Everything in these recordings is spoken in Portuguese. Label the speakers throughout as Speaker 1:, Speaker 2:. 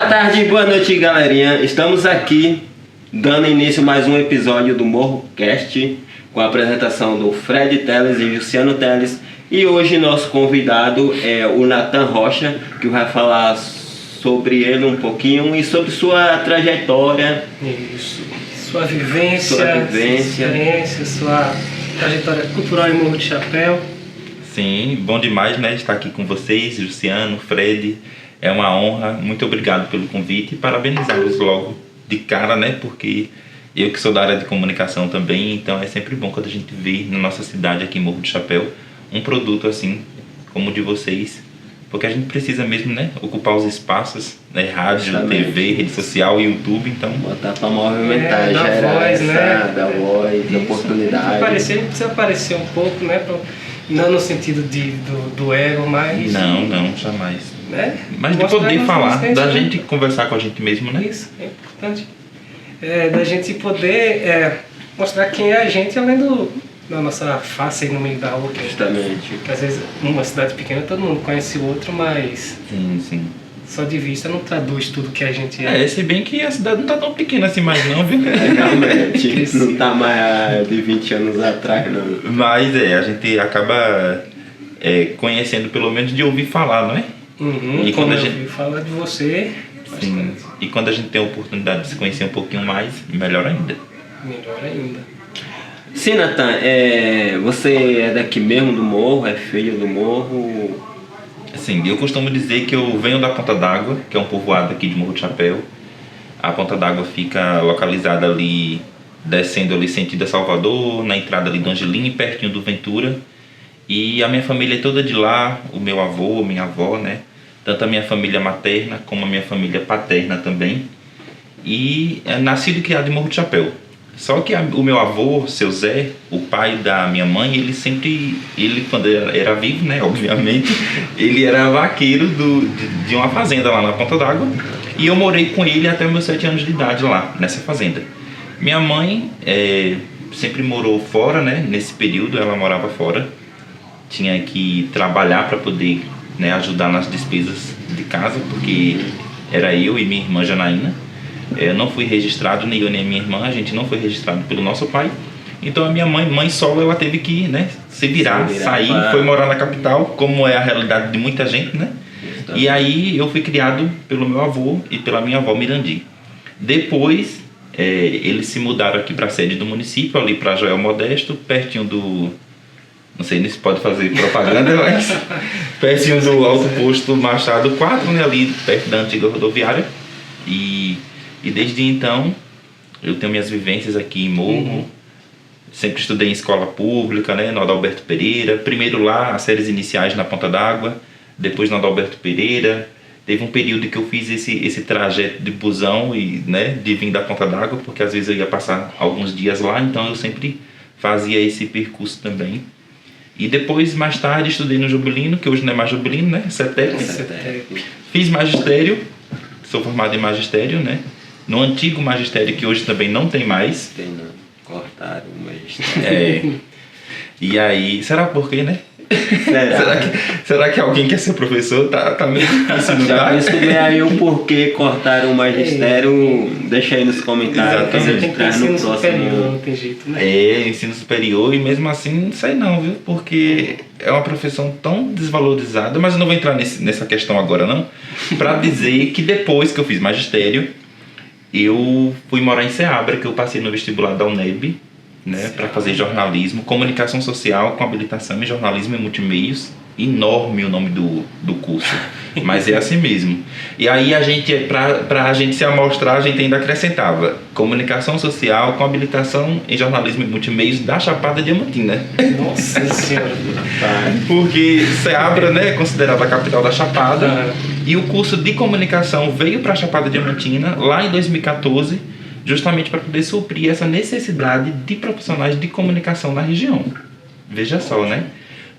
Speaker 1: Boa tarde, boa noite, galerinha. Estamos aqui dando início a mais um episódio do MorroCast com a apresentação do Fred Teles e Luciano Teles. E hoje nosso convidado é o Nathan Rocha, que vai falar sobre ele um pouquinho e sobre sua trajetória.
Speaker 2: Isso. Sua vivência, sua experiência, sua trajetória cultural em Morro de Chapéu.
Speaker 3: Sim, bom demais, né, estar aqui com vocês, Luciano, Fred. É uma honra, muito obrigado pelo convite e parabenizá-los logo de cara, né, porque eu que sou da área de comunicação também, então é sempre bom quando a gente vê na nossa cidade aqui em Morro de Chapéu um produto assim como o de vocês, porque a gente precisa mesmo, né, ocupar os espaços, né, rádio, TV, rede social, YouTube, então...
Speaker 1: Botar pra movimentar, já era
Speaker 2: voz, né?
Speaker 1: Da voz, da oportunidade.
Speaker 2: Precisa aparecer um pouco, né, não no sentido do ego, mas...
Speaker 3: Não, jamais.
Speaker 2: Né?
Speaker 3: Mas de poder falar, da gente conversar com a gente mesmo, né?
Speaker 2: Isso, é importante. Da gente poder mostrar quem é a gente, além da nossa face aí no meio da rua.
Speaker 1: Justamente.
Speaker 2: Que às vezes, numa cidade pequena, todo mundo conhece o outro, mas...
Speaker 3: Sim.
Speaker 2: Só de vista não traduz tudo que a gente é.
Speaker 3: Se bem que a cidade não tá tão pequena assim mais não, viu?
Speaker 1: Realmente, não tá mais de 20 anos atrás, não.
Speaker 3: Mas a gente acaba conhecendo pelo menos de ouvir falar, não é?
Speaker 2: E quando a gente fala de você,
Speaker 3: sim. E quando a gente tem a oportunidade de se conhecer um pouquinho mais, melhor ainda.
Speaker 2: Melhor ainda.
Speaker 1: Sim, Nathan, você é daqui mesmo do Morro, é filho do Morro?
Speaker 3: Sim, eu costumo dizer que eu venho da Ponta d'Água, que é um povoado aqui de Morro de Chapéu. A Ponta d'Água fica localizada ali, descendo ali sentido a Salvador, na entrada ali do Angelim, pertinho do Ventura. E a minha família é toda de lá, o meu avô, minha avó, né? Tanto a minha família materna como a minha família paterna também. E é nascido e criado em Morro de Chapéu. Só que o meu avô, seu Zé, o pai da minha mãe, ele quando era vivo, né, obviamente, ele era vaqueiro de uma fazenda lá na Ponta d'Água. E eu morei com ele até meus 7 anos de idade lá, nessa fazenda. Minha mãe sempre morou fora, né, nesse período ela morava fora. Tinha que trabalhar para poder, né, ajudar nas despesas de casa, porque era eu e minha irmã Janaína. Eu não fui registrado, nem eu nem a minha irmã, a gente não foi registrado pelo nosso pai. Então a minha mãe solo, ela teve que, né, se virar, sair, foi morar na capital, como é a realidade de muita gente, né? E aí eu fui criado pelo meu avô e pela minha avó Mirandi. Depois eles se mudaram aqui para a sede do município, ali para Joel Modesto, pertinho do... Não sei nem se pode fazer propaganda, mas pertinho do Alto Posto Machado 4, né, ali perto da antiga rodoviária. E desde então eu tenho minhas vivências aqui em Morro. Sempre estudei em escola pública, né, no Adalberto Pereira. Primeiro lá, as séries iniciais na Ponta d'Água, depois no Adalberto Pereira. Teve um período que eu fiz esse trajeto de busão e, né, de vir da Ponta d'Água, porque às vezes eu ia passar alguns dias lá, então eu sempre fazia esse percurso também. E depois, mais tarde, estudei no Jubilino, que hoje não é mais Jubilino, né? CETEP. Fiz magistério, sou formado em magistério, né? No antigo magistério, que hoje também não tem mais.
Speaker 1: Tem não, cortaram o magistério.
Speaker 3: E aí, será por quê, né? Será que alguém quer ser professor? Tá meio difícil, não tá?
Speaker 1: Já descobri aí o porquê cortaram o magistério, deixa aí nos comentários.
Speaker 2: Você tem que ter ensino superior, não tem jeito, né?
Speaker 3: Ensino superior, e mesmo assim, não sei não, viu? Porque é uma profissão tão desvalorizada, mas eu não vou entrar nessa questão agora não, pra dizer que depois que eu fiz magistério, eu fui morar em Ceabra, que eu passei no vestibular da UNEB, né, para fazer jornalismo, comunicação social com habilitação em jornalismo e multimeios. Enorme o nome do curso, mas é assim mesmo. E aí a gente, pra gente se amostrar, a gente ainda acrescentava comunicação social com habilitação em jornalismo e multimeios da Chapada Diamantina.
Speaker 2: Nossa Senhora.
Speaker 3: Porque Ceabra, né, é considerada a capital da Chapada, e o curso de comunicação veio para a Chapada Diamantina lá em 2014, justamente para poder suprir essa necessidade de profissionais de comunicação na região. Veja só, né?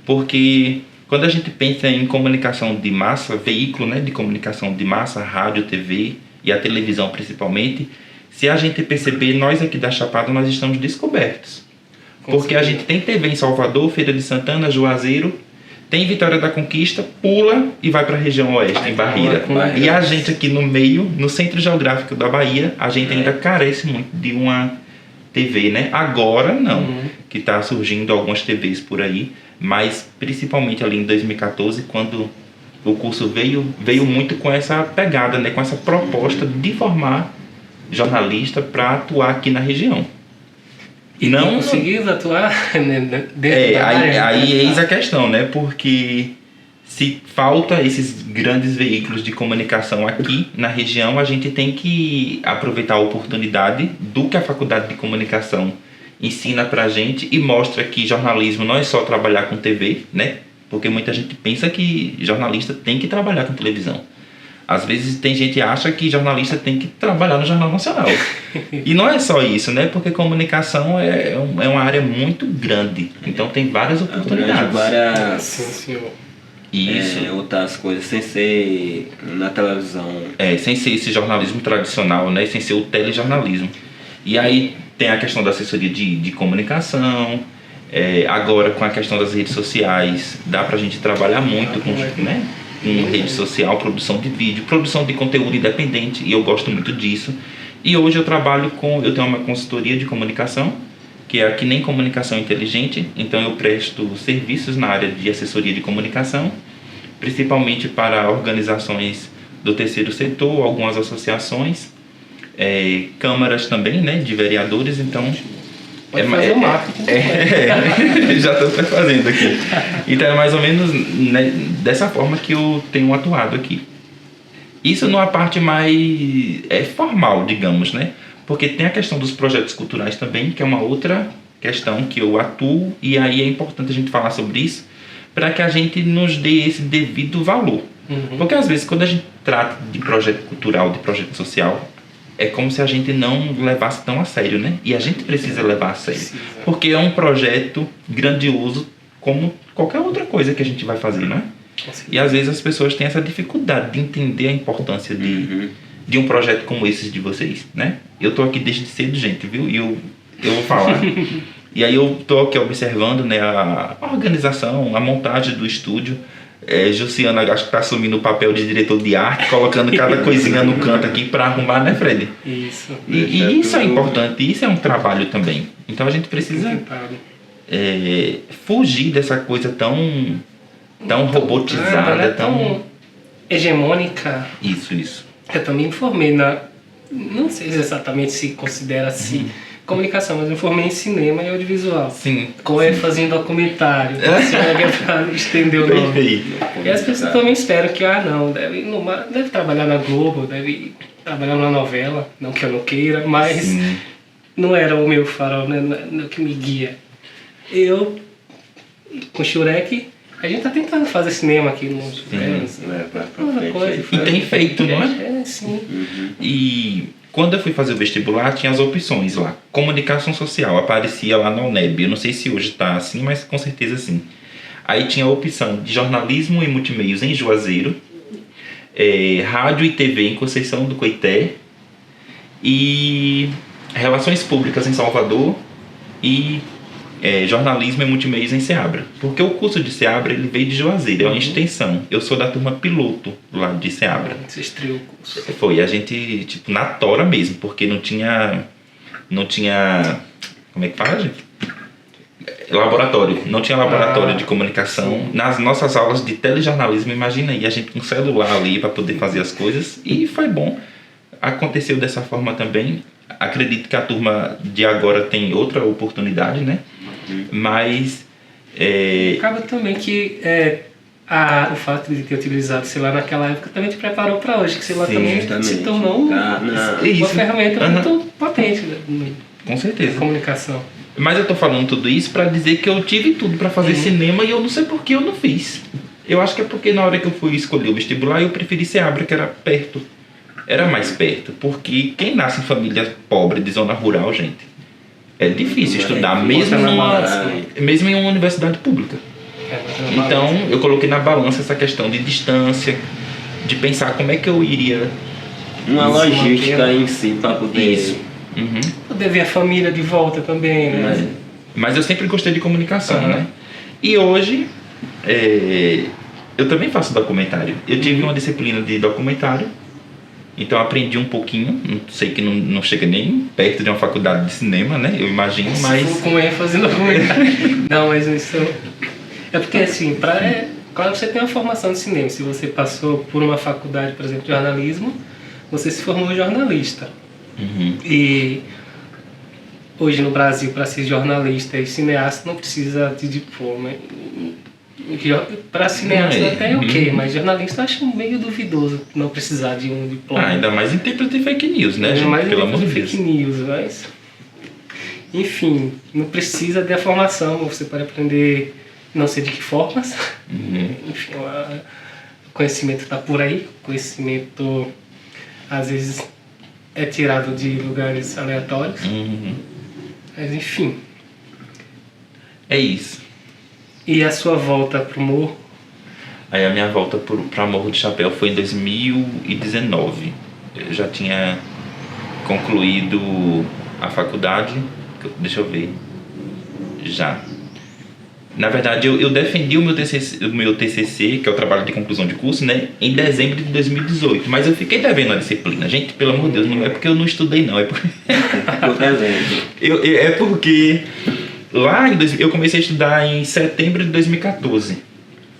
Speaker 3: Porque quando a gente pensa em comunicação de massa, veículo, né, de comunicação de massa, rádio, TV e a televisão principalmente, se a gente perceber, nós aqui da Chapada, nós estamos descobertos. Porque a gente tem TV em Salvador, Feira de Santana, Juazeiro, Tem Vitória da Conquista, pula e vai para a região oeste, em Barreira. E a gente aqui no meio, no centro geográfico da Bahia, a gente ainda carece muito de uma TV, né? Agora não, que está surgindo algumas TVs por aí, mas principalmente ali em 2014, quando o curso veio muito com essa pegada, né? Com essa proposta de formar jornalista para atuar aqui na região.
Speaker 2: E não conseguiu atuar dentro da área?
Speaker 3: Aí eis a questão, né? Porque se falta esses grandes veículos de comunicação aqui na região, a gente tem que aproveitar a oportunidade do que a Faculdade de Comunicação ensina pra gente e mostra que jornalismo não é só trabalhar com TV, né? Porque muita gente pensa que jornalista tem que trabalhar com televisão. Às vezes tem gente que acha que jornalista tem que trabalhar no Jornal Nacional. E não é só isso, né? Porque comunicação é uma área muito grande. Então tem várias oportunidades.
Speaker 2: Sim, senhor.
Speaker 3: Isso.
Speaker 1: Outras coisas, sem ser na televisão.
Speaker 3: Sem ser esse jornalismo tradicional, né? Sem ser o telejornalismo. E aí tem a questão da assessoria de comunicação. Agora com a questão das redes sociais, dá pra gente trabalhar muito com, né? Com rede social, produção de vídeo, produção de conteúdo independente, e eu gosto muito disso. E hoje eu tenho uma consultoria de comunicação, que é a Que Nem Comunicação Inteligente. Então eu presto serviços na área de assessoria de comunicação, principalmente para organizações do terceiro setor, algumas associações, câmaras também, né, de vereadores. Então
Speaker 2: pode fazer o marketing.
Speaker 3: Já estou fazendo aqui. Então é mais ou menos, né, dessa forma que eu tenho atuado aqui. Isso numa parte mais formal, digamos, né? Porque tem a questão dos projetos culturais também, que é uma outra questão que eu atuo, e aí é importante a gente falar sobre isso, para que a gente nos dê esse devido valor. Porque às vezes quando a gente trata de projeto cultural, de projeto social, é como se a gente não levasse tão a sério, né? E a gente precisa levar a sério. Porque é um projeto grandioso como qualquer outra coisa que a gente vai fazer, né? E às vezes as pessoas têm essa dificuldade de entender a importância de um projeto como esse de vocês, né? Eu tô aqui desde cedo, gente, viu? E eu vou falar. E aí eu tô aqui observando, né, a organização, a montagem do estúdio. Jussiana, acho que tá assumindo o papel de diretor de arte, colocando cada coisinha no canto aqui para arrumar, né, Fred?
Speaker 2: Isso.
Speaker 3: E isso é importante, isso é um trabalho também. Então a gente precisa fugir dessa coisa tão robotizada, tão
Speaker 2: hegemônica.
Speaker 3: Isso.
Speaker 2: Eu também me formei não sei exatamente se considera-se comunicação, mas eu me formei em cinema e audiovisual.
Speaker 3: Sim.
Speaker 2: Com ênfase em documentário. Para estender o nome.
Speaker 3: Perfeito.
Speaker 2: E as pessoas também esperam que, deve trabalhar na Globo, deve trabalhar numa novela, não que eu não queira, mas não era o meu farol, né, não que me guia. Eu, com o Shurek, a gente tá tentando fazer cinema aqui nos
Speaker 3: E tem feito, não é?
Speaker 2: Sim.
Speaker 3: E quando eu fui fazer o vestibular, tinha as opções lá. Comunicação social, aparecia lá na UNEB. Eu não sei se hoje tá assim, mas com certeza sim. Aí tinha a opção de jornalismo e multimeios em Juazeiro, rádio e TV em Conceição do Coité, e relações públicas em Salvador, e jornalismo e multimeios em Ceabra. Porque o curso de Ceabra ele veio de Juazeiro, é uma extensão. Eu sou da turma piloto lá de Ceabra.
Speaker 2: Você estreou o curso.
Speaker 3: Foi, a gente, tipo, na tora mesmo, porque não tinha, como é que fala, gente? Laboratório. Não tinha laboratório de comunicação. Sim. Nas nossas aulas de telejornalismo, imagina aí, a gente com celular ali para poder fazer as coisas. E foi bom. Aconteceu dessa forma também. Acredito que a turma de agora tem outra oportunidade, né? Mas
Speaker 2: acaba também que o fato de ter utilizado o celular naquela época também te preparou para hoje, que o celular também se tornou uma ferramenta muito potente, né?
Speaker 3: Com certeza.
Speaker 2: De comunicação.
Speaker 3: Mas eu tô falando tudo isso para dizer que eu tive tudo para fazer cinema e eu não sei por que eu não fiz. Eu acho que é porque na hora que eu fui escolher o vestibular eu preferi Ceabra, que era perto. Era mais perto, porque quem nasce em família pobre de zona rural, gente, é difícil estudar, mesmo em uma universidade pública. Então, eu coloquei na balança essa questão de distância, de pensar como é que eu iria...
Speaker 1: Uma logística em si, para poder...
Speaker 3: Isso.
Speaker 2: Poder ver a família de volta também, né?
Speaker 3: Mas eu sempre gostei de comunicação, né? E hoje, eu também faço documentário. Eu tive uma disciplina de documentário, então aprendi um pouquinho. Não sei que não chega nem perto de uma faculdade de cinema, né? Eu imagino, mas...
Speaker 2: Se for com ênfase no documentário. Não, mas isso... É porque assim, claro que você tem uma formação de cinema. Se você passou por uma faculdade, por exemplo, de jornalismo, você se formou jornalista. E hoje no Brasil, para ser jornalista e cineasta, não precisa de diploma. Para cineasta até é ok, mas jornalista eu acho meio duvidoso não precisar de um diploma.
Speaker 3: Ainda mais em tempos de fake news, né, gente?
Speaker 2: Mais
Speaker 3: Pelo amor de
Speaker 2: fake
Speaker 3: Deus.
Speaker 2: news, mas... Enfim, não precisa de a formação, você pode aprender não sei de que formas. Enfim, o conhecimento está por aí, o conhecimento às vezes é tirado de lugares aleatórios. Mas enfim.
Speaker 3: É isso.
Speaker 2: E a sua volta pro morro?
Speaker 3: Aí a minha volta para Morro de Chapéu foi em 2019. Eu já tinha concluído a faculdade. Deixa eu ver. Já. Na verdade, eu defendi o meu TCC, que é o trabalho de conclusão de curso, né, em dezembro de 2018. Mas eu fiquei devendo a disciplina. Gente, pelo amor de Deus, não é porque eu não estudei, não. É porque... é porque lá eu comecei a estudar em setembro de 2014.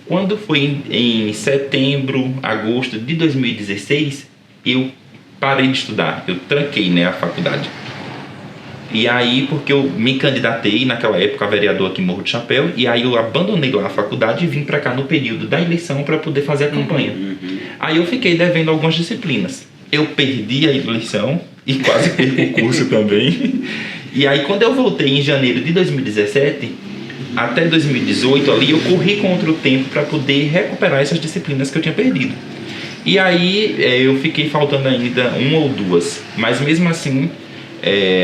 Speaker 3: Quando foi em setembro, agosto de 2016, eu parei de estudar. Eu tranquei, né, a faculdade. E aí, porque eu me candidatei naquela época a vereador aqui em Morro de Chapéu, e aí eu abandonei lá a faculdade e vim pra cá no período da eleição para poder fazer a campanha. Aí eu fiquei devendo algumas disciplinas. Eu perdi a eleição e quase perdi o curso também. E aí, quando eu voltei em janeiro de 2017, até 2018 ali, eu corri contra o tempo para poder recuperar essas disciplinas que eu tinha perdido. E aí, eu fiquei faltando ainda uma ou duas, mas mesmo assim...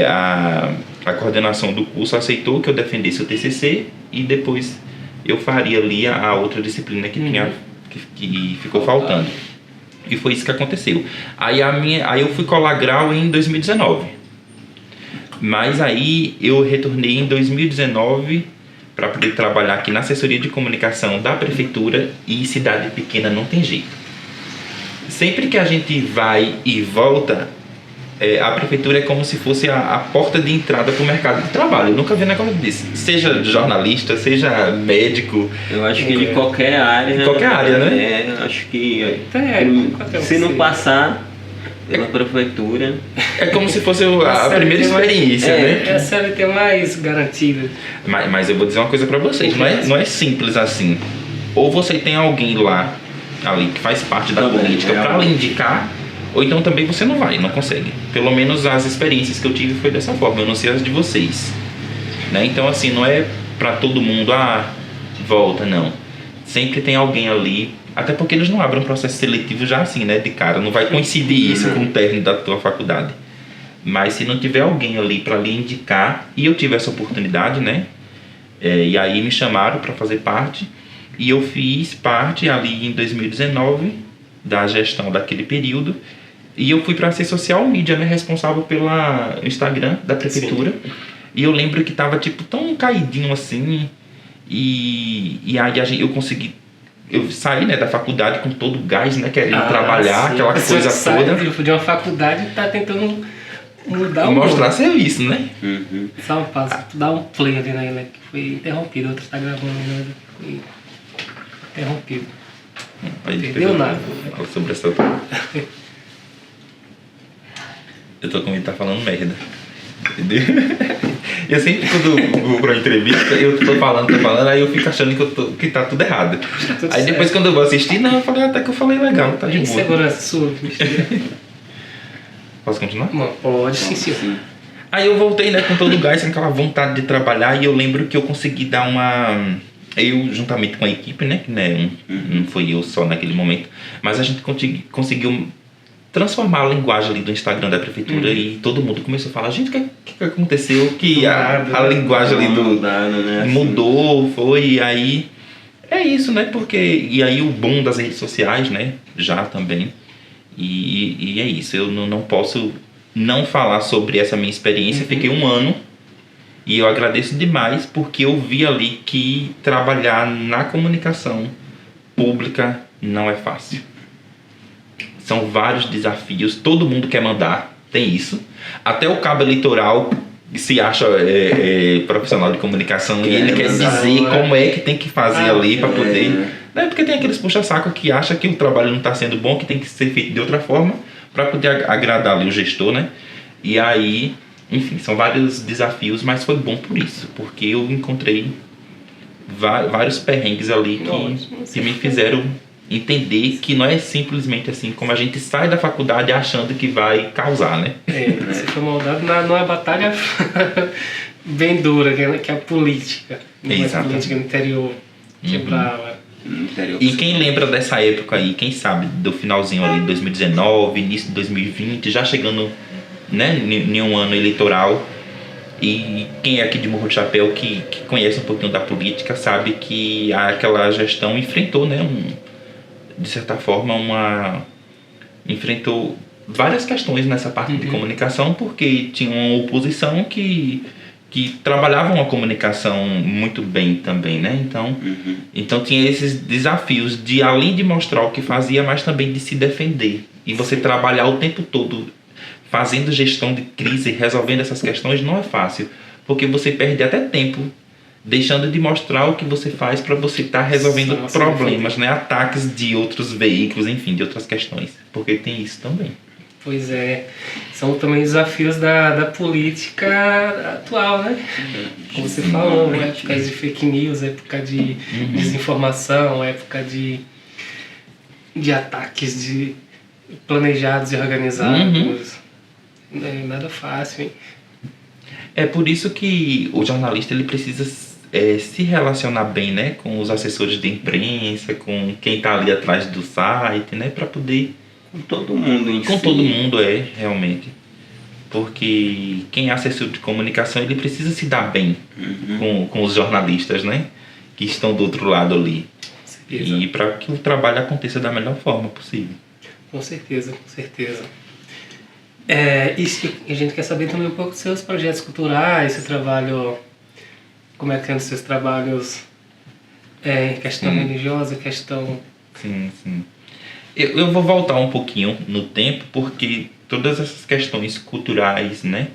Speaker 3: a coordenação do curso aceitou que eu defendesse o TCC e depois eu faria ali a outra disciplina que ficou faltando. E foi isso que aconteceu. Aí eu fui colar grau em 2019. Mas aí eu retornei em 2019 para poder trabalhar aqui na assessoria de comunicação da prefeitura, e cidade pequena não tem jeito. Sempre que a gente vai e volta, a prefeitura é como se fosse a porta de entrada para o mercado de trabalho. Eu nunca vi negócio disso. Seja jornalista, seja médico.
Speaker 1: Eu acho que de qualquer área.
Speaker 3: Qualquer área, né?
Speaker 1: Acho que se não passar pela prefeitura...
Speaker 3: É como se fosse a primeira experiência, né?
Speaker 2: É a CLT mais garantida.
Speaker 3: Mas eu vou dizer uma coisa para vocês. Não é simples assim. Ou você tem alguém lá, ali, que faz parte da política para lhe indicar... Ou então também você não consegue. Pelo menos as experiências que eu tive foi dessa forma. Eu não sei as de vocês, né? Então assim, não é pra todo mundo, volta, não. Sempre tem alguém ali. Até porque eles não abrem um processo seletivo já assim, né, de cara. Não vai coincidir isso com o término da tua faculdade. Mas se não tiver alguém ali pra lhe indicar, e eu tive essa oportunidade, né, e aí me chamaram pra fazer parte, e eu fiz parte ali em 2019 da gestão daquele período. E eu fui para ser social media, né, responsável pelo Instagram da prefeitura. Sim. E eu lembro que tava tipo tão caidinho assim. E aí eu consegui... Eu saí, né, da faculdade com todo o gás, né, querendo trabalhar, sim. Aquela coisa toda.
Speaker 2: De uma faculdade tá tentando mudar
Speaker 3: mostrar serviço, né?
Speaker 2: Só um passo, dá um play ali, né, que foi interrompido. O outro tá gravando, né, foi interrompido.
Speaker 3: Aí
Speaker 2: perdeu nada.
Speaker 3: Fala sobre essa... Eu tô com medo de tá falando merda. Entendeu? Eu sempre, quando eu vou pra uma entrevista, eu tô falando, aí eu fico achando que tá tudo errado. Aí depois, quando eu vou assistir, não, eu falei até que eu falei legal, tá de boa.
Speaker 2: Segurança sua.
Speaker 3: Posso continuar?
Speaker 2: Pode, sim.
Speaker 3: Aí eu voltei, né, com todo o gás, com aquela vontade de trabalhar, e eu lembro que eu consegui dar uma... Eu, juntamente com a equipe, né, que não foi eu só naquele momento, mas a gente conseguiu transformar a linguagem ali do Instagram da prefeitura, e todo mundo começou a falar, gente, o que aconteceu? Que a linguagem ali mudou, foi, e aí é isso, né, porque, e aí o boom das redes sociais, né, já também, e é isso, eu não posso não falar sobre essa minha experiência. Fiquei um ano E eu agradeço demais porque eu vi ali que trabalhar na comunicação pública não é fácil. São vários desafios, todo mundo quer mandar, tem isso. Até o cabo eleitoral se acha profissional de comunicação e ele quer dizer como é que tem que fazer ali para poder... Né? Porque tem aqueles puxa-saco que acha que o trabalho não está sendo bom, que tem que ser feito de outra forma para poder agradar ali o gestor, né? E aí, enfim, são vários desafios, mas foi bom por isso, porque eu encontrei vários perrengues ali que me fizeram entender que não é simplesmente assim como a gente sai da faculdade achando que vai causar, né?
Speaker 2: Você foi moldado numa batalha bem dura, que é a política. A política no interior, que é brava.
Speaker 3: E quem lembra dessa época aí, quem sabe do finalzinho ali de 2019, início de 2020, já chegando, né, em um ano eleitoral, e quem é aqui de Morro do Chapéu que conhece um pouquinho da política sabe que aquela gestão enfrentou, né, de certa forma enfrentou várias questões nessa parte de comunicação, porque tinha uma oposição que trabalhavam a comunicação muito bem também, né? Então tinha esses desafios de, além de mostrar o que fazia, mas também de se defender. E você trabalhar o tempo todo fazendo gestão de crise, resolvendo essas questões, não é fácil, porque você perde até tempo deixando de mostrar o que você faz para você estar resolvendo problemas, né? Ataques de outros veículos, enfim, de outras questões, porque tem isso também.
Speaker 2: Pois é, são também desafios da política atual, né? Como você falou, época de fake news, época de desinformação, época de ataques planejados e organizados. Não é nada fácil, hein?
Speaker 3: É por isso que o jornalista ele precisa se relacionar bem, né? Com os assessores de imprensa, com quem está ali atrás do site, né? Para poder...
Speaker 1: Com todo mundo em si.
Speaker 3: Com todo mundo, realmente. Porque quem é assessor de comunicação, ele precisa se dar bem com os jornalistas, né? Que estão do outro lado ali. E para que o trabalho aconteça da melhor forma possível.
Speaker 2: Com certeza, com certeza. Isso, a gente quer saber também um pouco dos seus projetos culturais, seu trabalho... Como é que é os seus trabalhos questão religiosa, questão...
Speaker 3: Sim. Eu vou voltar um pouquinho no tempo, porque todas essas questões culturais, né?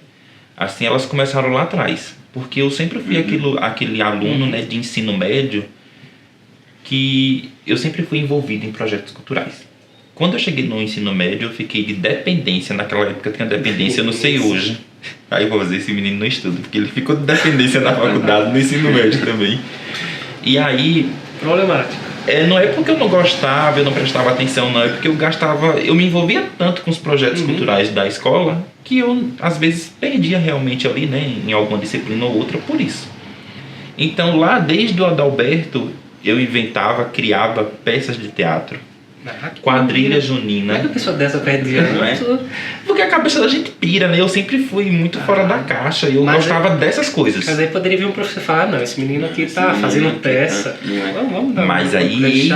Speaker 3: Assim, elas começaram lá atrás. Porque eu sempre fui aquele aluno, né, de ensino médio que eu sempre fui envolvido em projetos culturais. Quando eu cheguei no ensino médio, eu fiquei de dependência. Naquela época tinha dependência, eu não sei hoje. Aí eu vou fazer esse menino no estudo, porque ele ficou de dependência na faculdade, no ensino médio também. E aí...
Speaker 2: Problemático.
Speaker 3: Não é porque eu não gostava, eu não prestava atenção, não. É porque eu me envolvia tanto com os projetos culturais da escola que eu, às vezes, perdia realmente ali, né, em alguma disciplina ou outra por isso. Então, lá, desde o Adalberto, eu criava peças de teatro. Quadrilha junina.
Speaker 2: Como é que a pessoa dessa perde
Speaker 3: não é? Porque a cabeça da gente pira, né? Eu sempre fui muito fora da caixa. Eu gostava dessas coisas.
Speaker 2: Mas aí poderia vir um professor falar, não, esse menino aqui tá fazendo peça. Vamos dar.
Speaker 3: Mas aí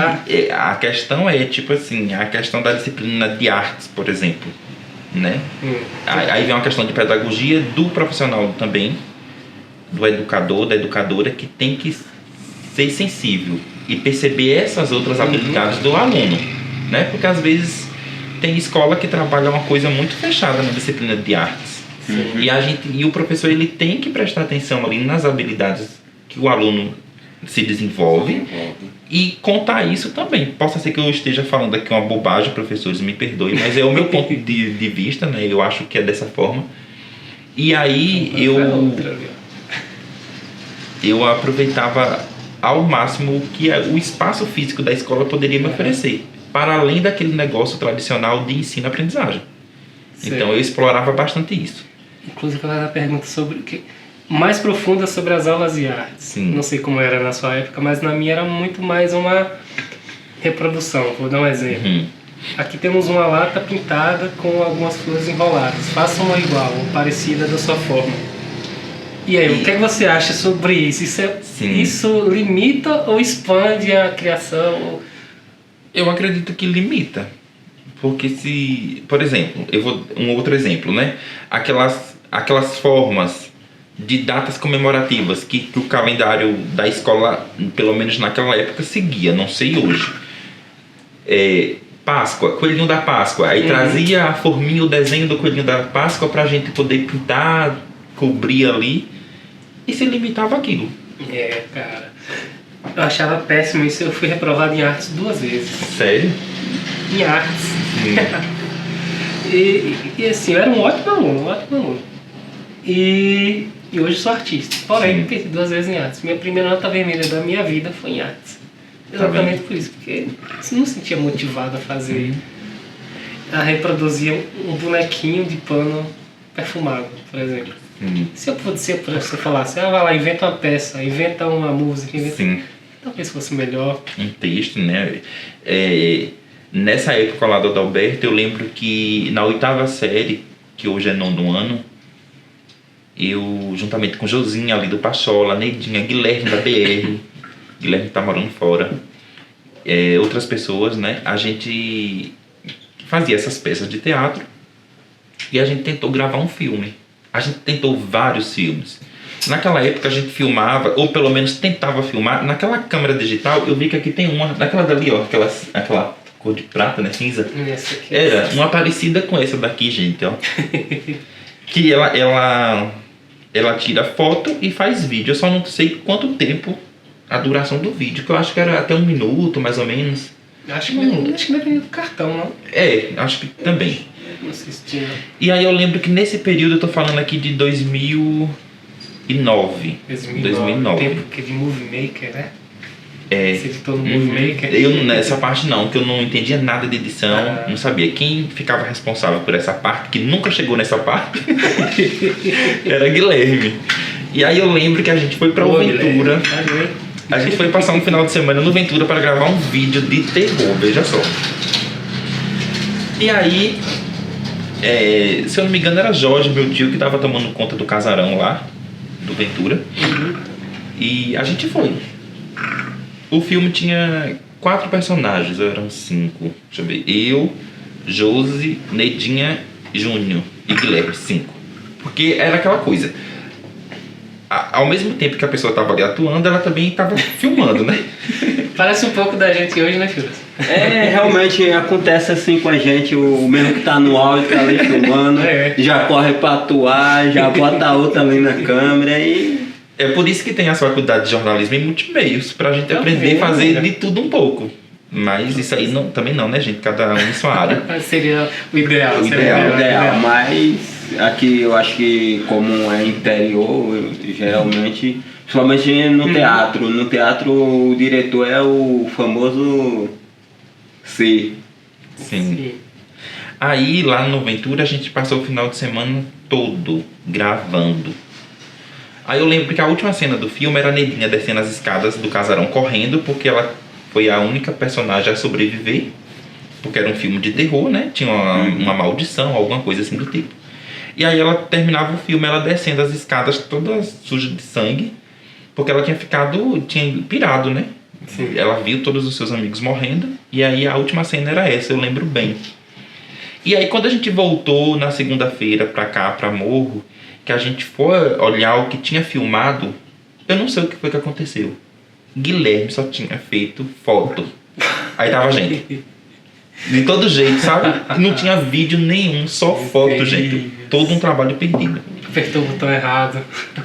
Speaker 3: a questão é, tipo assim, a questão da disciplina de artes, por exemplo, né? Aí vem uma questão de pedagogia do profissional também, do educador, da educadora, que tem que ser sensível e perceber essas outras habilidades do aluno, né? Porque às vezes tem escola que trabalha uma coisa muito fechada na disciplina de artes. E o professor ele tem que prestar atenção ali nas habilidades que o aluno se desenvolve e contar isso também. Possa ser que eu esteja falando aqui uma bobagem, professores, me perdoem, mas é o meu ponto de vista, né? Eu acho que é dessa forma. E aí eu aproveitava ao máximo que o espaço físico da escola poderia me oferecer, para além daquele negócio tradicional de ensino-aprendizagem. Então eu explorava bastante isso.
Speaker 2: Inclusive ela pergunta mais profunda sobre as aulas de artes.
Speaker 3: Sim.
Speaker 2: Não sei como era na sua época, mas na minha era muito mais uma reprodução. Vou dar um exemplo. Aqui temos uma lata pintada com algumas flores enroladas. Faça uma igual ou parecida da sua forma. E aí, o que você acha sobre isso? Isso limita ou expande a criação?
Speaker 3: Eu acredito que limita. Porque por exemplo, eu vou um outro exemplo, né? Aquelas formas de datas comemorativas que o calendário da escola, pelo menos naquela época, seguia, não sei hoje. Páscoa, Coelhinho da Páscoa. Aí trazia a forminha, o desenho do Coelhinho da Páscoa pra gente poder pintar, cobrir ali, e se limitava àquilo.
Speaker 2: Cara. Eu achava péssimo isso, eu fui reprovado em artes 2 vezes.
Speaker 3: Sério?
Speaker 2: Em artes. E assim, eu era um ótimo aluno. E hoje sou artista. Porém, perdi 2 vezes em artes. Minha primeira nota vermelha da minha vida foi em artes. Exatamente por isso, porque eu não sentia motivado a fazer. A reproduzir um bonequinho de pano perfumado, por exemplo. Se você falasse, vai lá, inventa uma peça, inventa uma música, talvez fosse melhor.
Speaker 3: Um texto, né? Nessa época lá do Adalberto, eu lembro que na 8ª série, que hoje é 9º ano, eu, juntamente com Josinha ali do Pachola, Neidinha, Guilherme da BR, Guilherme tá morando fora, outras pessoas, né? A gente fazia essas peças de teatro e a gente tentou gravar um filme. A gente tentou vários filmes. Naquela época a gente filmava, ou pelo menos tentava filmar, naquela câmera digital. Eu vi que aqui tem uma, daquela dali, ó, aquela cor de prata, né, cinza.
Speaker 2: Essa aqui
Speaker 3: Era uma parecida com essa daqui, gente, ó. Que ela tira foto e faz vídeo. Eu só não sei quanto tempo a duração do vídeo, que eu acho que era até 1 minuto, mais ou menos.
Speaker 2: Acho que depende do cartão, não?
Speaker 3: Acho que também.
Speaker 2: Não assisti.
Speaker 3: E aí eu lembro que nesse período, eu tô falando aqui de 2009. 2009.
Speaker 2: Tempo que de Movie Maker, né? Você editou no
Speaker 3: Movie
Speaker 2: Movie Maker?
Speaker 3: Eu, nessa parte não, que eu não entendia nada de edição, não sabia. Quem ficava responsável por essa parte, que nunca chegou nessa parte, era Guilherme. E aí eu lembro que a gente foi pra Ventura. A gente foi passar um final de semana no Ventura para gravar um vídeo de terror, veja só. E aí, se eu não me engano, era Jorge, meu tio, que tava tomando conta do casarão lá, do Ventura. E a gente foi. O filme tinha 4 personagens, eram 5. Deixa eu ver. Eu, Josi, Nedinha, Júnior e Guilherme, 5. Porque era aquela coisa. Ao mesmo tempo que a pessoa estava ali atuando, ela também estava filmando, né?
Speaker 2: Parece um pouco da gente hoje, né, Filas?
Speaker 1: Realmente acontece assim com a gente. O mesmo que tá no áudio, tá ali filmando, já corre pra atuar, já bota a outra ali na câmera e...
Speaker 3: É por isso que tem essa faculdade de jornalismo e multimeios, pra gente aprender a fazer de tudo um pouco. Mas isso aí também não, né, gente? Cada um em sua área.
Speaker 2: Seria o ideal.
Speaker 1: O ideal. Mas aqui eu acho que como é interior, geralmente, principalmente no teatro. No teatro o diretor é o famoso C.
Speaker 3: Sim. Aí lá no Ventura a gente passou o final de semana todo gravando. Aí eu lembro que a última cena do filme era a Nedinha descendo as escadas do casarão correndo, porque ela foi a única personagem a sobreviver, porque era um filme de terror, né? Tinha uma maldição, alguma coisa assim do tipo. E aí ela terminava o filme, ela descendo as escadas toda suja de sangue, porque ela tinha pirado, né? Sim. Ela viu todos os seus amigos morrendo, e aí a última cena era essa, eu lembro bem. E aí quando a gente voltou na segunda-feira pra cá, pra Morro, que a gente foi olhar o que tinha filmado, eu não sei o que foi que aconteceu. Guilherme só tinha feito foto. Aí tava a gente. De todo jeito, sabe? Não tinha vídeo nenhum, só foto, gente. Todo um trabalho perdido.
Speaker 2: Apertou o botão errado.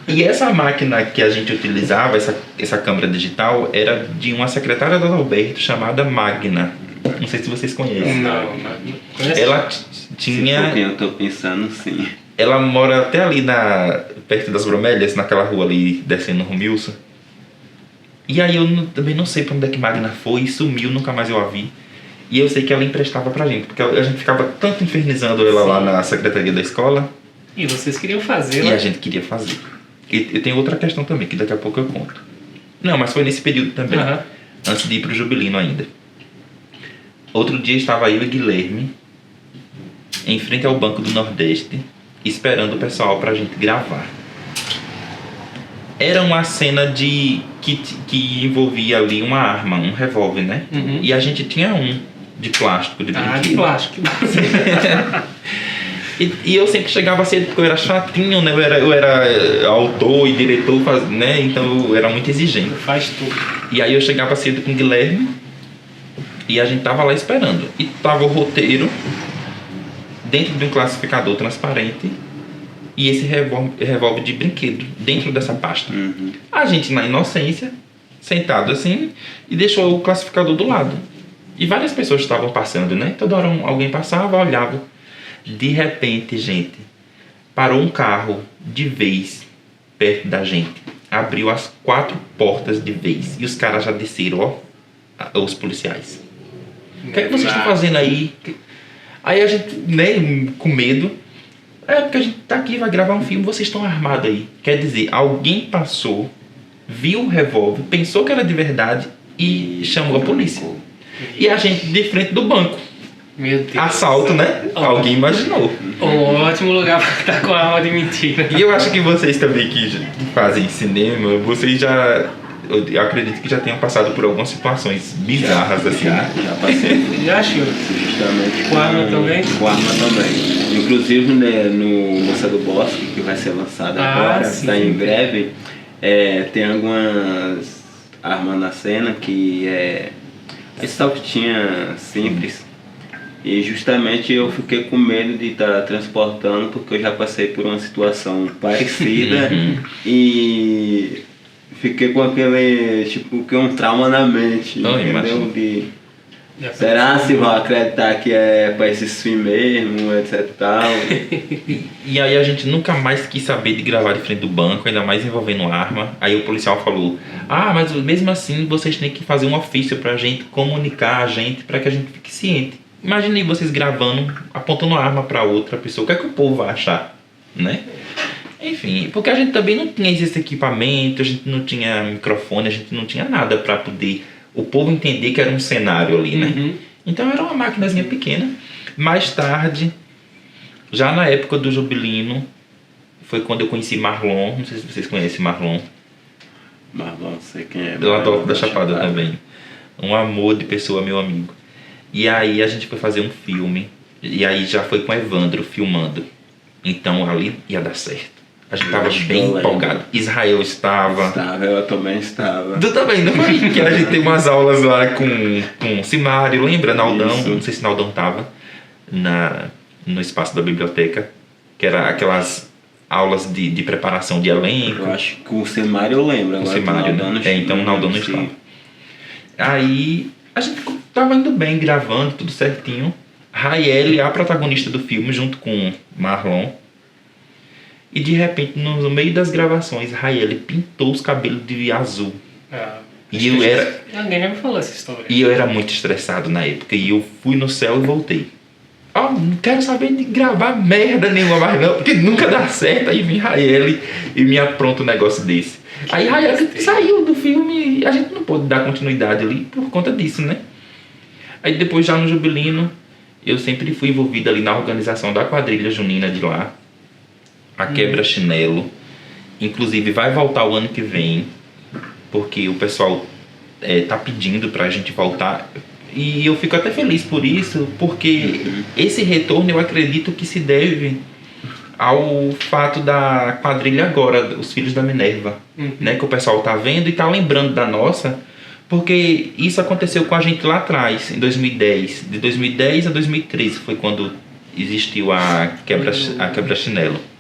Speaker 3: E essa máquina que a gente utilizava, essa câmera digital, era de uma secretária do Adalberto chamada Magna. Não sei se vocês conhecem.
Speaker 2: Não.
Speaker 3: Ela tinha...
Speaker 1: Se for quem eu tô pensando, sim.
Speaker 3: Ela mora até ali perto das Bromélias, naquela rua ali, descendo no Romilson. E aí eu também não sei pra onde é que Magna foi, sumiu, nunca mais eu a vi. E eu sei que ela emprestava pra gente, porque a gente ficava tanto infernizando ela lá na secretaria da escola.
Speaker 2: E vocês queriam fazer,
Speaker 3: E
Speaker 2: né?
Speaker 3: a gente queria fazer. E tem outra questão também, que daqui a pouco eu conto. Não, mas foi nesse período também, antes de ir pro Jubilino ainda. Outro dia estava eu e Guilherme em frente ao Banco do Nordeste, esperando o pessoal pra gente gravar. Era uma cena que envolvia ali uma arma, um revólver, né? E a gente tinha um de plástico, de brinquedo.
Speaker 2: De plástico.
Speaker 3: E eu sempre chegava cedo porque eu era chatinho, né? Eu era autor e diretor, né? Então eu era muito exigente.
Speaker 2: Faz tudo.
Speaker 3: E aí eu chegava cedo com o Guilherme e a gente tava lá esperando. E tava o roteiro dentro de um classificador transparente e esse revólver de brinquedo dentro dessa pasta. A gente, na inocência, sentado assim, e deixou o classificador do lado. E várias pessoas estavam passando, né? Toda hora alguém passava, olhava. De repente, gente, parou um carro de vez perto da gente. Abriu as 4 portas de vez. E os caras já desceram, ó, os policiais. O que é que vocês estão fazendo aí? Aí a gente, né, com medo. É porque a gente tá aqui, vai gravar um filme, vocês estão armados aí. Quer dizer, alguém passou, viu o revólver, pensou que era de verdade e chamou a polícia. E a gente de frente do banco.
Speaker 2: Meu Deus.
Speaker 3: Assalto, né? Alguém imaginou.
Speaker 2: Um ótimo lugar pra estar com a arma de mentira.
Speaker 3: E eu acho que vocês também que fazem cinema, vocês já... Eu acredito que já tenham passado por algumas situações bizarras, assim.
Speaker 1: Já passei.
Speaker 2: Já achou?
Speaker 1: Justamente
Speaker 2: Com arma também?
Speaker 1: Com arma também. Inclusive, né, no Moça do Bosque, que vai ser lançado agora, está em breve, tem algumas armas na cena que é saltinha simples. E justamente eu fiquei com medo de estar transportando, porque eu já passei por uma situação parecida e fiquei com aquele, tipo, que um trauma na mente, entendeu? Será se vão acreditar que é pra esses filmes mesmo, etc e tal.
Speaker 3: E aí a gente nunca mais quis saber de gravar de frente do banco, ainda mais envolvendo arma. Aí o policial falou, mas mesmo assim vocês têm que fazer um ofício pra gente comunicar a gente, pra que a gente fique ciente. Imagine vocês gravando, apontando a arma pra outra pessoa, o que é que o povo vai achar, né? Enfim, porque a gente também não tinha esse equipamento, a gente não tinha microfone, a gente não tinha nada pra poder o povo entender que era um cenário ali, né? Então era uma maquinazinha pequena. Mais tarde, já na época do Jubilino, foi quando eu conheci Marlon, não sei se vocês conhecem Marlon.
Speaker 1: Marlon, sei quem é.
Speaker 3: Lá do Alto da Chapada também. Um amor de pessoa, meu amigo. E aí a gente foi fazer um filme, e aí já foi com o Evandro filmando. Então ali ia dar certo. A gente tava bem empolgado. Israel estava.
Speaker 1: Eu também estava.
Speaker 3: Tu também, não foi? Que a gente tem umas aulas lá com Simário, lembra? Naldão,
Speaker 1: Isso.
Speaker 3: não sei se Naldão tava no espaço da biblioteca, que era aquelas aulas de preparação de elenco.
Speaker 1: Eu acho que o Simário eu lembro.
Speaker 3: O
Speaker 1: Agora
Speaker 3: Simário, né? Então o Naldão não estava. Aí a gente tava indo bem, gravando, tudo certinho. Raeli, a protagonista do filme, junto com Marlon. E de repente, no meio das gravações, Raeli pintou os cabelos de azul. E eu era...
Speaker 2: Alguém já me falou essa história.
Speaker 3: E eu era muito estressado na época. E eu fui no céu e voltei. Não quero saber de gravar merda nenhuma mais não, porque nunca dá certo. Aí vem Raeli e me apronta um negócio desse. Aí Raeli saiu do filme e a gente não pôde dar continuidade ali por conta disso, né? Aí depois, já no Jubilino, eu sempre fui envolvido ali na organização da quadrilha junina de lá. A Quebra-Chinelo. Inclusive vai voltar o ano que vem, porque o pessoal tá pedindo pra gente voltar. E eu fico até feliz por isso, porque esse retorno eu acredito que se deve ao fato da quadrilha agora, os Filhos da Minerva, né, que o pessoal tá vendo e tá lembrando da nossa, porque isso aconteceu com a gente lá atrás, em 2010. De 2010 a 2013 foi quando existiu a Quebra-Chinelo.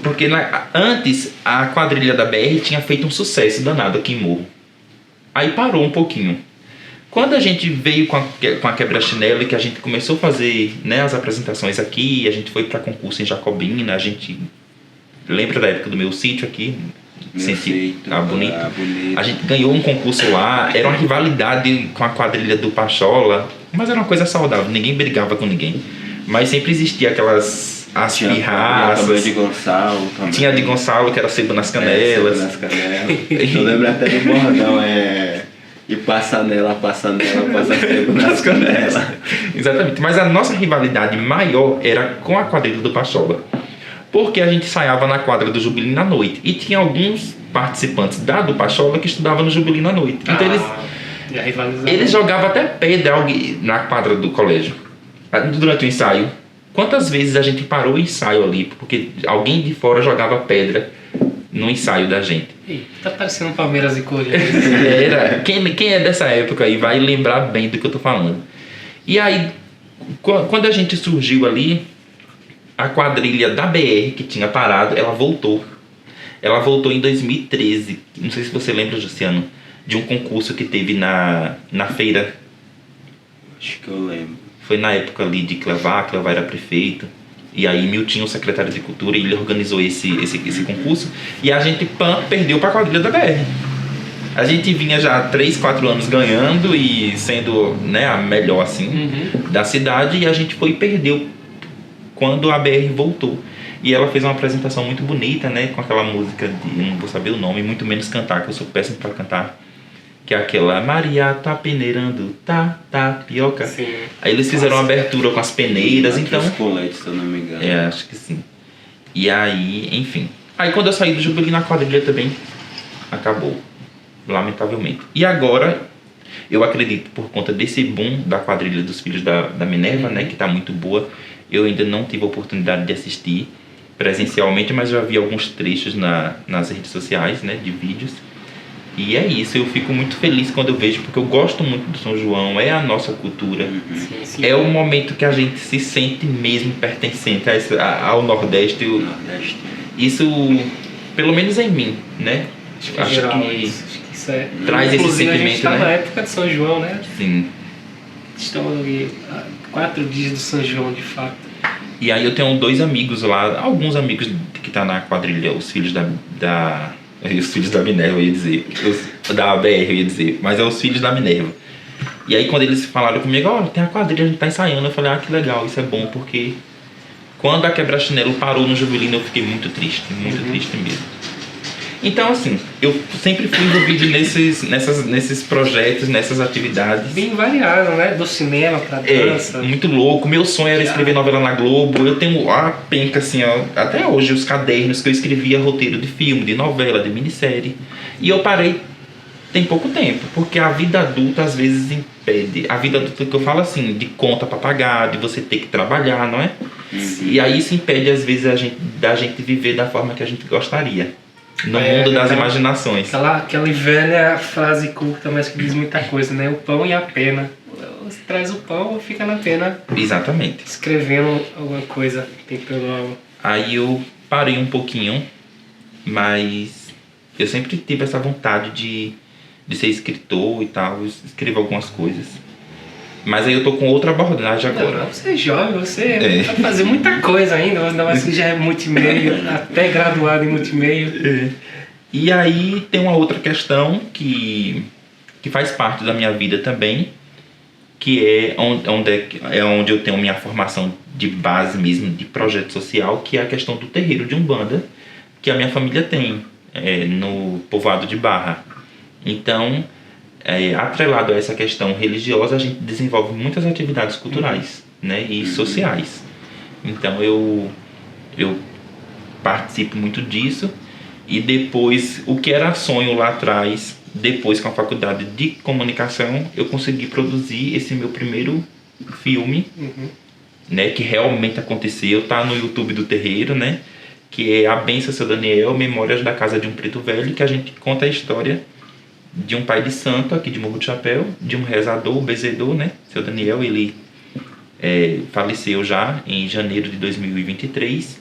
Speaker 3: Porque antes a quadrilha da BR tinha feito um sucesso danado aqui em Morro. Aí parou um pouquinho. Quando a gente veio com a Quebra-Chinelo e que a gente começou a fazer, né, as apresentações aqui, a gente foi para concurso em Jacobina, a gente lembra da época do meu sítio aqui, Bonito. A gente ganhou um concurso lá, era uma rivalidade com a quadrilha do Pachola, mas era uma coisa saudável, ninguém brigava com ninguém. Mas sempre existia aquelas... As pirraças.
Speaker 1: de Gonçalo também.
Speaker 3: Tinha de Gonçalo, que era sebo nas canelas.
Speaker 1: Sebo nas canelas. Eu lembro até do bordão, e passa nela, passa sebo nas canelas.
Speaker 3: Exatamente. Mas a nossa rivalidade maior era com a quadrilha do Pachola. Porque a gente ensaiava na quadra do Jubilino à noite. E tinha alguns participantes do Pachola que estudavam no Jubilino à noite. Então eles jogavam até pedra na quadra do colégio. Durante o ensaio. Quantas vezes a gente parou o ensaio ali, porque alguém de fora jogava pedra no ensaio da gente.
Speaker 2: Ih, tá parecendo Palmeiras e Corinthians.
Speaker 3: Era. Quem é dessa época aí vai lembrar bem do que eu tô falando. E aí, quando a gente surgiu ali, a quadrilha da BR que tinha parado, ela voltou. Ela voltou em 2013. Não sei se você lembra, Luciano, de um concurso que teve na feira.
Speaker 1: Acho que eu lembro.
Speaker 3: Foi na época ali de Clevar era prefeito. E aí Miltinho, o secretário de Cultura, ele organizou esse concurso. E a gente perdeu para a quadrilha da BR. A gente vinha já há 3, 4 anos ganhando e sendo, né, a melhor assim da cidade. E a gente foi e perdeu quando a BR voltou. E ela fez uma apresentação muito bonita, né, com aquela música de, não vou saber o nome, muito menos cantar, que eu sou péssimo para cantar. Que é aquela Maria tá peneirando, tapioca.
Speaker 2: Sim.
Speaker 3: Aí eles fizeram uma abertura com as peneiras, então...
Speaker 1: Os coletes, se eu não me engano.
Speaker 3: É, acho que sim. E aí, enfim. Aí quando eu saí do Jubilina, a quadrilha também acabou. Lamentavelmente. E agora, eu acredito, por conta desse boom da quadrilha dos Filhos da Minerva, né, que tá muito boa, eu ainda não tive a oportunidade de assistir presencialmente, mas já vi alguns trechos nas redes sociais, né, de vídeos. E é isso, eu fico muito feliz quando eu vejo, porque eu gosto muito do São João, é a nossa cultura.
Speaker 2: Sim.
Speaker 3: É o momento que a gente se sente mesmo pertencente ao Nordeste. Isso, pelo menos em mim, né?
Speaker 2: Acho que isso é...
Speaker 3: traz esse
Speaker 2: Inclusive,
Speaker 3: sentimento,
Speaker 2: a gente tá
Speaker 3: né?
Speaker 2: na época de São João, né?
Speaker 3: Sim.
Speaker 2: Estamos ali há 4 dias do São João, de fato.
Speaker 3: E aí eu tenho 2 amigos lá, alguns amigos que tá na quadrilha, os filhos os filhos da Minerva, eu ia dizer. Da BR, eu ia dizer. Mas é os filhos da Minerva. E aí quando eles falaram comigo, ó, tem a quadrilha, a gente tá ensaiando. Eu falei, que legal, isso é bom, porque quando a Quebra-Chinelo parou no Jubilino, eu fiquei muito triste triste mesmo. Então, assim, eu sempre fui envolvido nesses projetos, nessas atividades.
Speaker 2: Bem variado, né? Do cinema pra dança.
Speaker 3: Muito louco. Meu sonho era escrever novela na Globo. Eu tenho a penca, assim, ó, até hoje, os cadernos que eu escrevia roteiro de filme, de novela, de minissérie. E eu parei tem pouco tempo, porque a vida adulta às vezes impede. A vida adulta que eu falo assim, de conta pra pagar, de você ter que trabalhar, não é? E aí isso impede às vezes da gente viver da forma que a gente gostaria. No mundo das imaginações.
Speaker 2: Aquela velha frase curta, mas que diz muita coisa, né? O pão e a pena. Você traz o pão ou fica na pena.
Speaker 3: Exatamente.
Speaker 2: Escrevendo alguma coisa, tentando algo.
Speaker 3: Aí eu parei um pouquinho, mas eu sempre tive essa vontade de ser escritor e tal, escrever algumas coisas. Mas aí eu tô com outra abordagem agora.
Speaker 2: Não, você é jovem, você vai fazer muita coisa ainda, ainda mais que já é multimeio, até graduado em multimeio.
Speaker 3: E aí tem uma outra questão que faz parte da minha vida também, que é onde eu tenho minha formação de base mesmo, de projeto social, que é a questão do terreiro de Umbanda, que a minha família tem no povoado de Barra. Então, atrelado a essa questão religiosa, a gente desenvolve muitas atividades culturais, né, e sociais. Então eu participo muito disso. E depois, o que era sonho lá atrás, depois com a faculdade de comunicação, eu consegui produzir esse meu primeiro filme, né, que realmente aconteceu, tá no YouTube do terreiro, né, que é A Benção Seu Daniel, Memórias da Casa de um Preto Velho, que a gente conta a história de um pai de santo aqui de Morro do Chapéu, de um rezador, o benzedor, né? Seu Daniel, ele faleceu já em janeiro de 2023,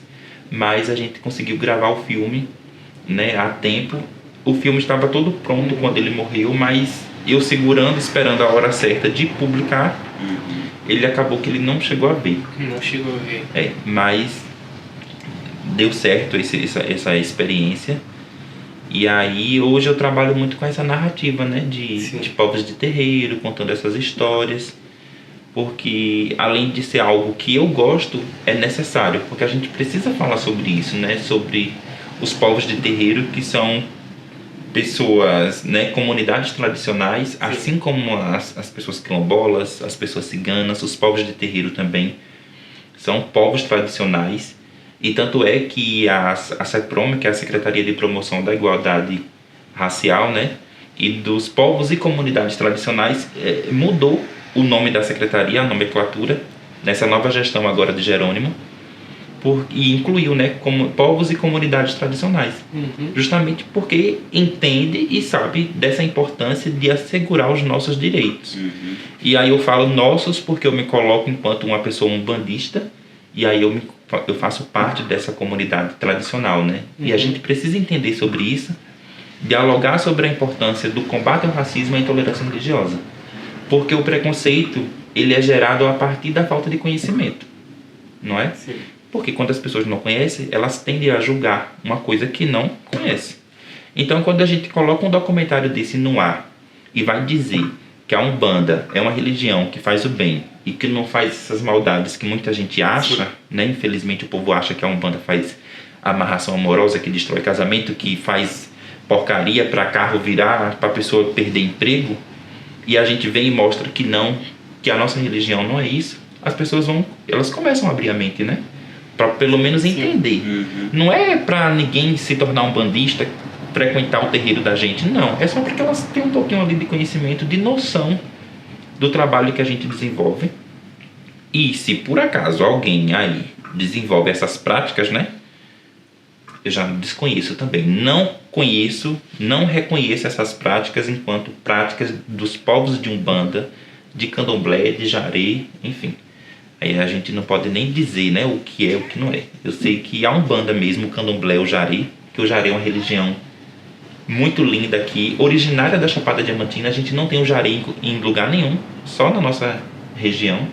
Speaker 3: mas a gente conseguiu gravar o filme, né, a tempo. O filme estava todo pronto quando ele morreu, mas eu segurando, esperando a hora certa de publicar, ele acabou que ele não chegou a ver.
Speaker 2: Não chegou a ver.
Speaker 3: Mas deu certo essa experiência. E aí hoje eu trabalho muito com essa narrativa, né, de povos de terreiro, contando essas histórias, porque além de ser algo que eu gosto, é necessário, porque a gente precisa falar sobre isso, né, sobre os povos de terreiro, que são pessoas, né, comunidades tradicionais, assim como as pessoas quilombolas, as pessoas ciganas, os povos de terreiro também são povos tradicionais. E tanto é que a CEPROM, que é a Secretaria de Promoção da Igualdade Racial, né, e dos povos e comunidades tradicionais, mudou o nome da secretaria, a nomenclatura, nessa nova gestão agora de Jerônimo, e incluiu, né, como povos e comunidades tradicionais, justamente porque entende e sabe dessa importância de assegurar os nossos direitos. E aí eu falo nossos porque eu me coloco enquanto uma pessoa umbandista, e aí eu faço parte dessa comunidade tradicional, né? E a gente precisa entender sobre isso, dialogar sobre a importância do combate ao racismo e à intolerância religiosa, porque o preconceito, ele é gerado a partir da falta de conhecimento, não é?
Speaker 2: Sim.
Speaker 3: Porque quando as pessoas não conhecem, elas tendem a julgar uma coisa que não conhece. Então, quando a gente coloca um documentário desse no ar e vai dizer que a Umbanda é uma religião que faz o bem e que não faz essas maldades que muita gente acha, né? Infelizmente o povo acha que a Umbanda faz amarração amorosa, que destrói casamento, que faz porcaria para carro virar, para a pessoa perder emprego, e a gente vem e mostra que não, que a nossa religião não é isso, as pessoas elas começam a abrir a mente, né? Para pelo menos entender. Não é para ninguém se tornar um bandista, frequentar o terreiro da gente, não. É só porque elas têm um pouquinho ali de conhecimento, de noção do trabalho que a gente desenvolve. E se por acaso alguém aí desenvolve essas práticas, né? Eu já desconheço também. Não conheço, não reconheço essas práticas enquanto práticas dos povos de Umbanda, de Candomblé, de Jaré, enfim. Aí a gente não pode nem dizer, né, o que é o que não é. Eu sei que a Umbanda mesmo, o Candomblé, o Jaré, que o Jaré é uma religião muito linda aqui, originária da Chapada Diamantina. A gente não tem o Jaré em lugar nenhum, só na nossa região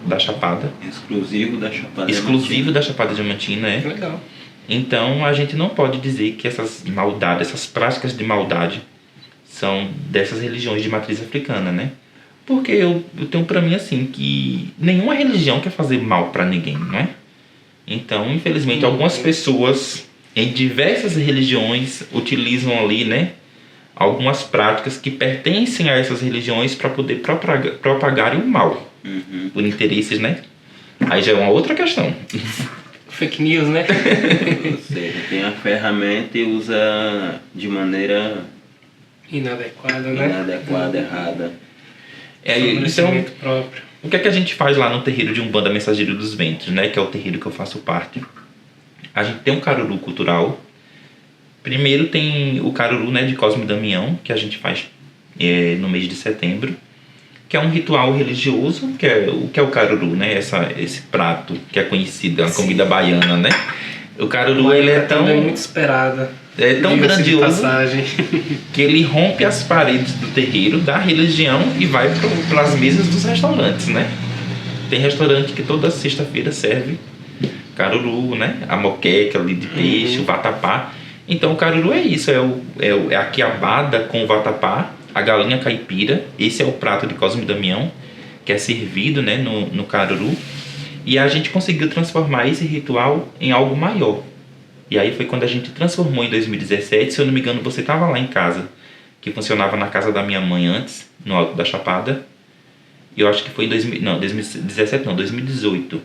Speaker 3: da Chapada.
Speaker 1: Exclusivo da Chapada
Speaker 3: Exclusivo da Chapada Diamantina, é.
Speaker 2: Legal.
Speaker 3: Então a gente não pode dizer que essas maldades, essas práticas de maldade são dessas religiões de matriz africana, né? Porque eu tenho pra mim assim, que nenhuma religião quer fazer mal pra ninguém, né? Então, infelizmente, algumas pessoas em diversas religiões utilizam ali, né, algumas práticas que pertencem a essas religiões para poder propagar o mal, por interesses, né? Aí já é uma outra questão.
Speaker 2: Fake news, né?
Speaker 1: Ou seja, tem a ferramenta e usa de maneira
Speaker 2: Inadequada, né?
Speaker 1: inadequada, errada.
Speaker 3: Então,
Speaker 2: próprio.
Speaker 3: o que é que a gente faz lá no terreiro de Umbanda Mensageiro dos Ventos, né? Que é o terreiro que eu faço parte. A gente tem um caruru cultural. Primeiro tem o caruru, né, de Cosme e Damião, que a gente faz no mês de setembro, que é um ritual religioso, que é o caruru, né? Esse prato que é conhecido, a comida baiana, né? O caruru, ele é tão...
Speaker 2: É muito esperada.
Speaker 3: É tão
Speaker 2: Diga-se de
Speaker 3: grandioso
Speaker 2: passagem.
Speaker 3: que ele rompe as paredes do terreiro, da religião, e vai para as mesas dos restaurantes, né? Tem restaurante que toda sexta-feira serve caruru, né? A moqueca ali de peixe, o vatapá. Então o caruru é isso, é a quiabada com o vatapá, a galinha caipira. Esse é o prato de Cosme e Damião, que é servido, né, no caruru. E a gente conseguiu transformar esse ritual em algo maior. E aí foi quando a gente transformou em 2017, se eu não me engano você estava lá em casa, que funcionava na casa da minha mãe antes, no Alto da Chapada. E eu acho que foi em 2018.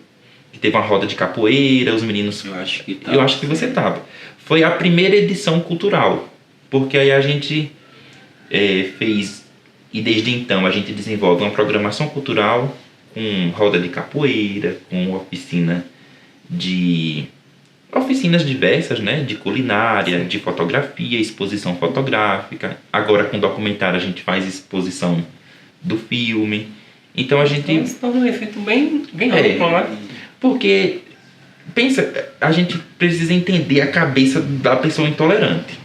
Speaker 3: Que teve uma roda de capoeira, os meninos...
Speaker 1: Eu acho que
Speaker 3: você estava. Foi a primeira edição cultural, porque aí a gente fez, e desde então a gente desenvolve uma programação cultural com roda de capoeira, com oficinas diversas, né, de culinária, de fotografia, exposição fotográfica. Agora com documentário a gente faz exposição do filme. Então a gente...
Speaker 2: Então, se torna um efeito bem amplo, né?
Speaker 3: Porque, pensa, a gente precisa entender a cabeça da pessoa intolerante.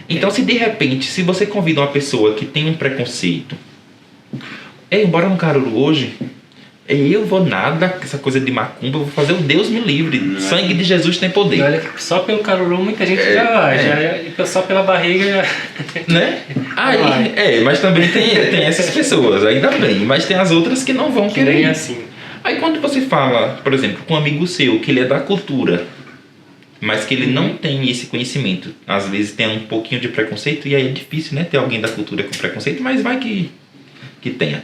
Speaker 3: Então, se de repente, se você convida uma pessoa que tem um preconceito, bora no caruru hoje, eu vou nada, essa coisa de macumba, eu vou fazer o Deus me livre, sangue de Jesus tem poder.
Speaker 2: E olha que só pelo caruru muita gente já vai, só pela barriga já...
Speaker 3: Né? Mas também tem essas pessoas, ainda bem, mas tem as outras que não vão querer.
Speaker 2: Nem assim.
Speaker 3: Aí quando você fala, por exemplo, com um amigo seu, que ele é da cultura, mas que ele não tem esse conhecimento, às vezes tem um pouquinho de preconceito, e aí é difícil, né, ter alguém da cultura com preconceito, mas vai que tenha.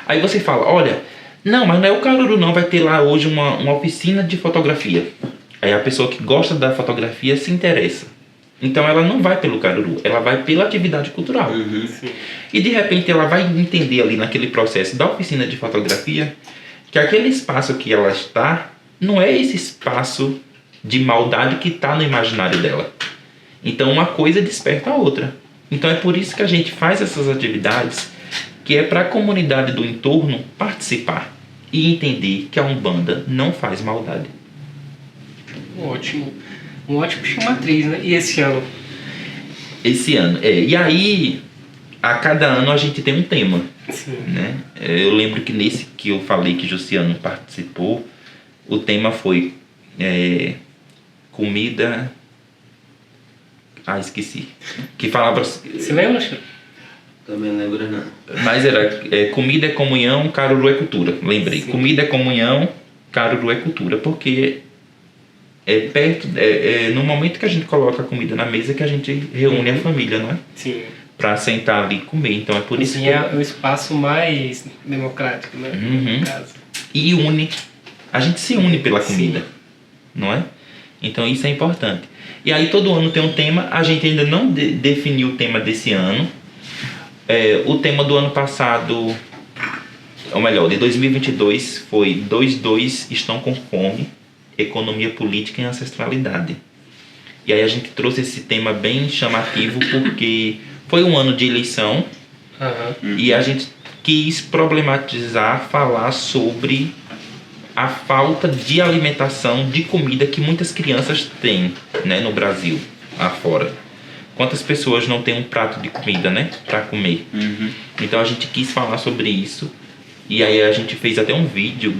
Speaker 3: Aí você fala, olha, não, mas não é o caruru não, vai ter lá hoje uma oficina de fotografia. Aí a pessoa que gosta da fotografia se interessa. Então ela não vai pelo caruru, ela vai pela atividade cultural. E de repente ela vai entender ali naquele processo da oficina de fotografia que aquele espaço que ela está não é esse espaço de maldade que está no imaginário dela. Então uma coisa desperta a outra. Então é por isso que a gente faz essas atividades, que é para a comunidade do entorno participar e entender que a Umbanda não faz maldade.
Speaker 2: Ótimo. Um ótimo chamatriz, né? E esse ano?
Speaker 3: Esse ano, e aí, a cada ano a gente tem um tema.
Speaker 2: Sim.
Speaker 3: Né? Eu lembro que nesse que eu falei que Jussiano participou, o tema foi comida... esqueci. Que falava...
Speaker 2: Você lembra, Chico?
Speaker 1: Também não lembro não.
Speaker 3: Mas era comida é comunhão, Caruru é cultura. Lembrei.
Speaker 2: Sim.
Speaker 3: Comida é comunhão, Caruru é cultura. Porque no momento que a gente coloca a comida na mesa que a gente reúne a família, não é?
Speaker 2: Sim.
Speaker 3: Pra sentar ali e comer. Então é por isso que...
Speaker 2: é o espaço mais democrático, né?
Speaker 3: Uhum.
Speaker 2: No caso.
Speaker 3: E une. A gente se une pela
Speaker 2: Sim.
Speaker 3: comida, não é? Então isso é importante. E aí todo ano tem um tema. A gente ainda não definiu o tema desse ano. O tema do ano passado, ou melhor, de 2022 foi 22 estão com fome, economia política e ancestralidade. E aí a gente trouxe esse tema bem chamativo porque foi um ano de eleição.
Speaker 2: Uhum.
Speaker 3: E a gente quis problematizar, falar sobre a falta de alimentação, de comida que muitas crianças têm, né, no Brasil, afora. Quantas pessoas não têm um prato de comida, né, para comer?
Speaker 1: Uhum.
Speaker 3: Então a gente quis falar sobre isso. E aí a gente fez até um vídeo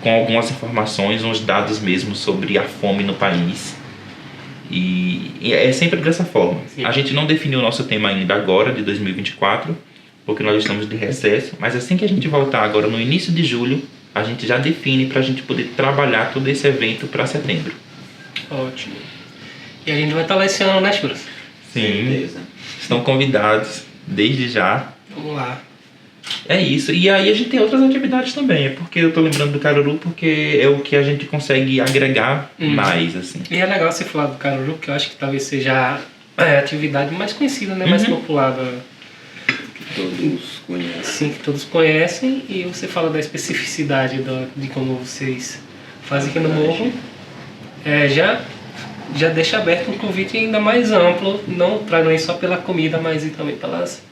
Speaker 3: com algumas informações, uns dados mesmo sobre a fome no país. E é sempre dessa forma.
Speaker 2: Sim.
Speaker 3: A gente não definiu o nosso tema ainda agora, de 2024, porque nós estamos de recesso, mas assim que a gente voltar agora no início de julho, a gente já define para a gente poder trabalhar todo esse evento para setembro.
Speaker 2: Ótimo. E a gente vai estar lá esse ano, né, Churas?
Speaker 1: Certeza.
Speaker 3: Estão convidados desde já.
Speaker 2: Vamos lá.
Speaker 3: É isso. E aí a gente tem outras atividades também. É porque eu tô lembrando do Caruru porque é o que a gente consegue agregar mais, assim.
Speaker 2: E é legal você falar do Caruru, que eu acho que talvez seja a atividade mais conhecida, né? Mais popular
Speaker 1: Todos conhecem.
Speaker 2: sim, que todos conhecem. E você fala da especificidade de como vocês fazem aqui no Morro. Já deixa aberto um convite ainda mais amplo, não ir só pela comida, mas ir também pelas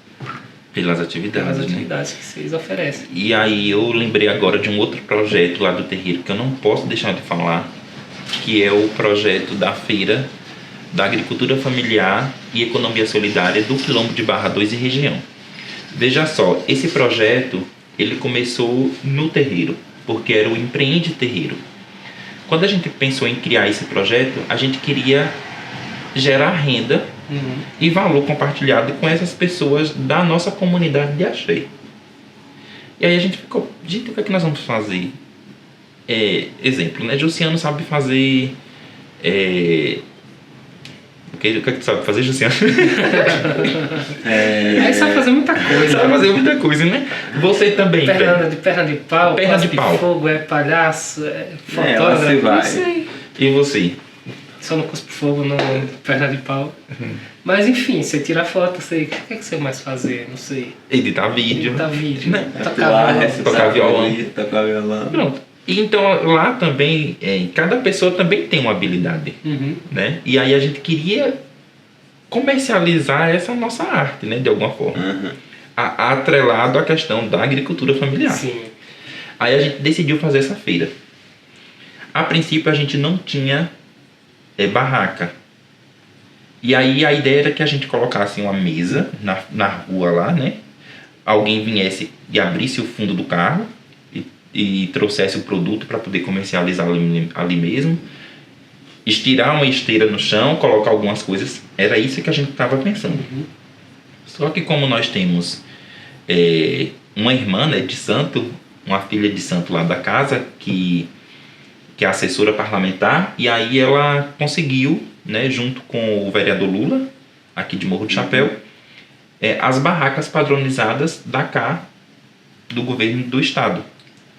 Speaker 3: Pelas atividades,
Speaker 2: que vocês oferecem.
Speaker 3: E aí eu lembrei agora de um outro projeto lá do terreiro que eu não posso deixar de falar, que é o projeto da Feira da Agricultura Familiar e Economia Solidária do Quilombo de Barra 2 e região. Veja só, esse projeto ele começou no terreiro, porque era o Empreende Terreiro. Quando a gente pensou em criar esse projeto, a gente queria gerar renda e valor compartilhado com essas pessoas da nossa comunidade de Axé. E aí a gente ficou, gente, o que é que nós vamos fazer? Exemplo, né? Jussiano sabe fazer... O que é que tu sabe fazer, Jussiano?
Speaker 2: Aí sabe fazer muita coisa.
Speaker 3: Sabe fazer muita coisa, né? Você também.
Speaker 2: Perna de pau,
Speaker 3: Perna de
Speaker 2: cospe
Speaker 3: pau.
Speaker 2: fogo, palhaço, fotógrafo,
Speaker 1: você vai.
Speaker 2: não sei.
Speaker 3: E você?
Speaker 2: Só no cuspe fogo, não perna de pau. Mas enfim, você tira foto, sei. O que é que você mais fazer? Não sei.
Speaker 3: Editar vídeo.
Speaker 2: Editar vídeo,
Speaker 3: Né?
Speaker 2: tocar violão.
Speaker 3: Tocar violão. Pronto. E então lá também, cada pessoa também tem uma habilidade, né? E aí a gente queria comercializar essa nossa arte, né? De alguma forma. Atrelado à questão da agricultura familiar.
Speaker 2: Sim.
Speaker 3: Aí a gente decidiu fazer essa feira. A princípio a gente não tinha barraca. E aí a ideia era que a gente colocasse uma mesa na rua lá, né? Alguém viesse e abrisse o fundo do carro e trouxesse o produto para poder comercializar ali mesmo. Estirar uma esteira no chão, colocar algumas coisas. Era isso que a gente estava pensando. Só que como nós temos uma irmã, né, de santo, uma filha de santo lá da casa, que é assessora parlamentar, e aí ela conseguiu, né, junto com o vereador Lula, aqui de Morro do Chapéu, as barracas padronizadas da cá do governo do estado,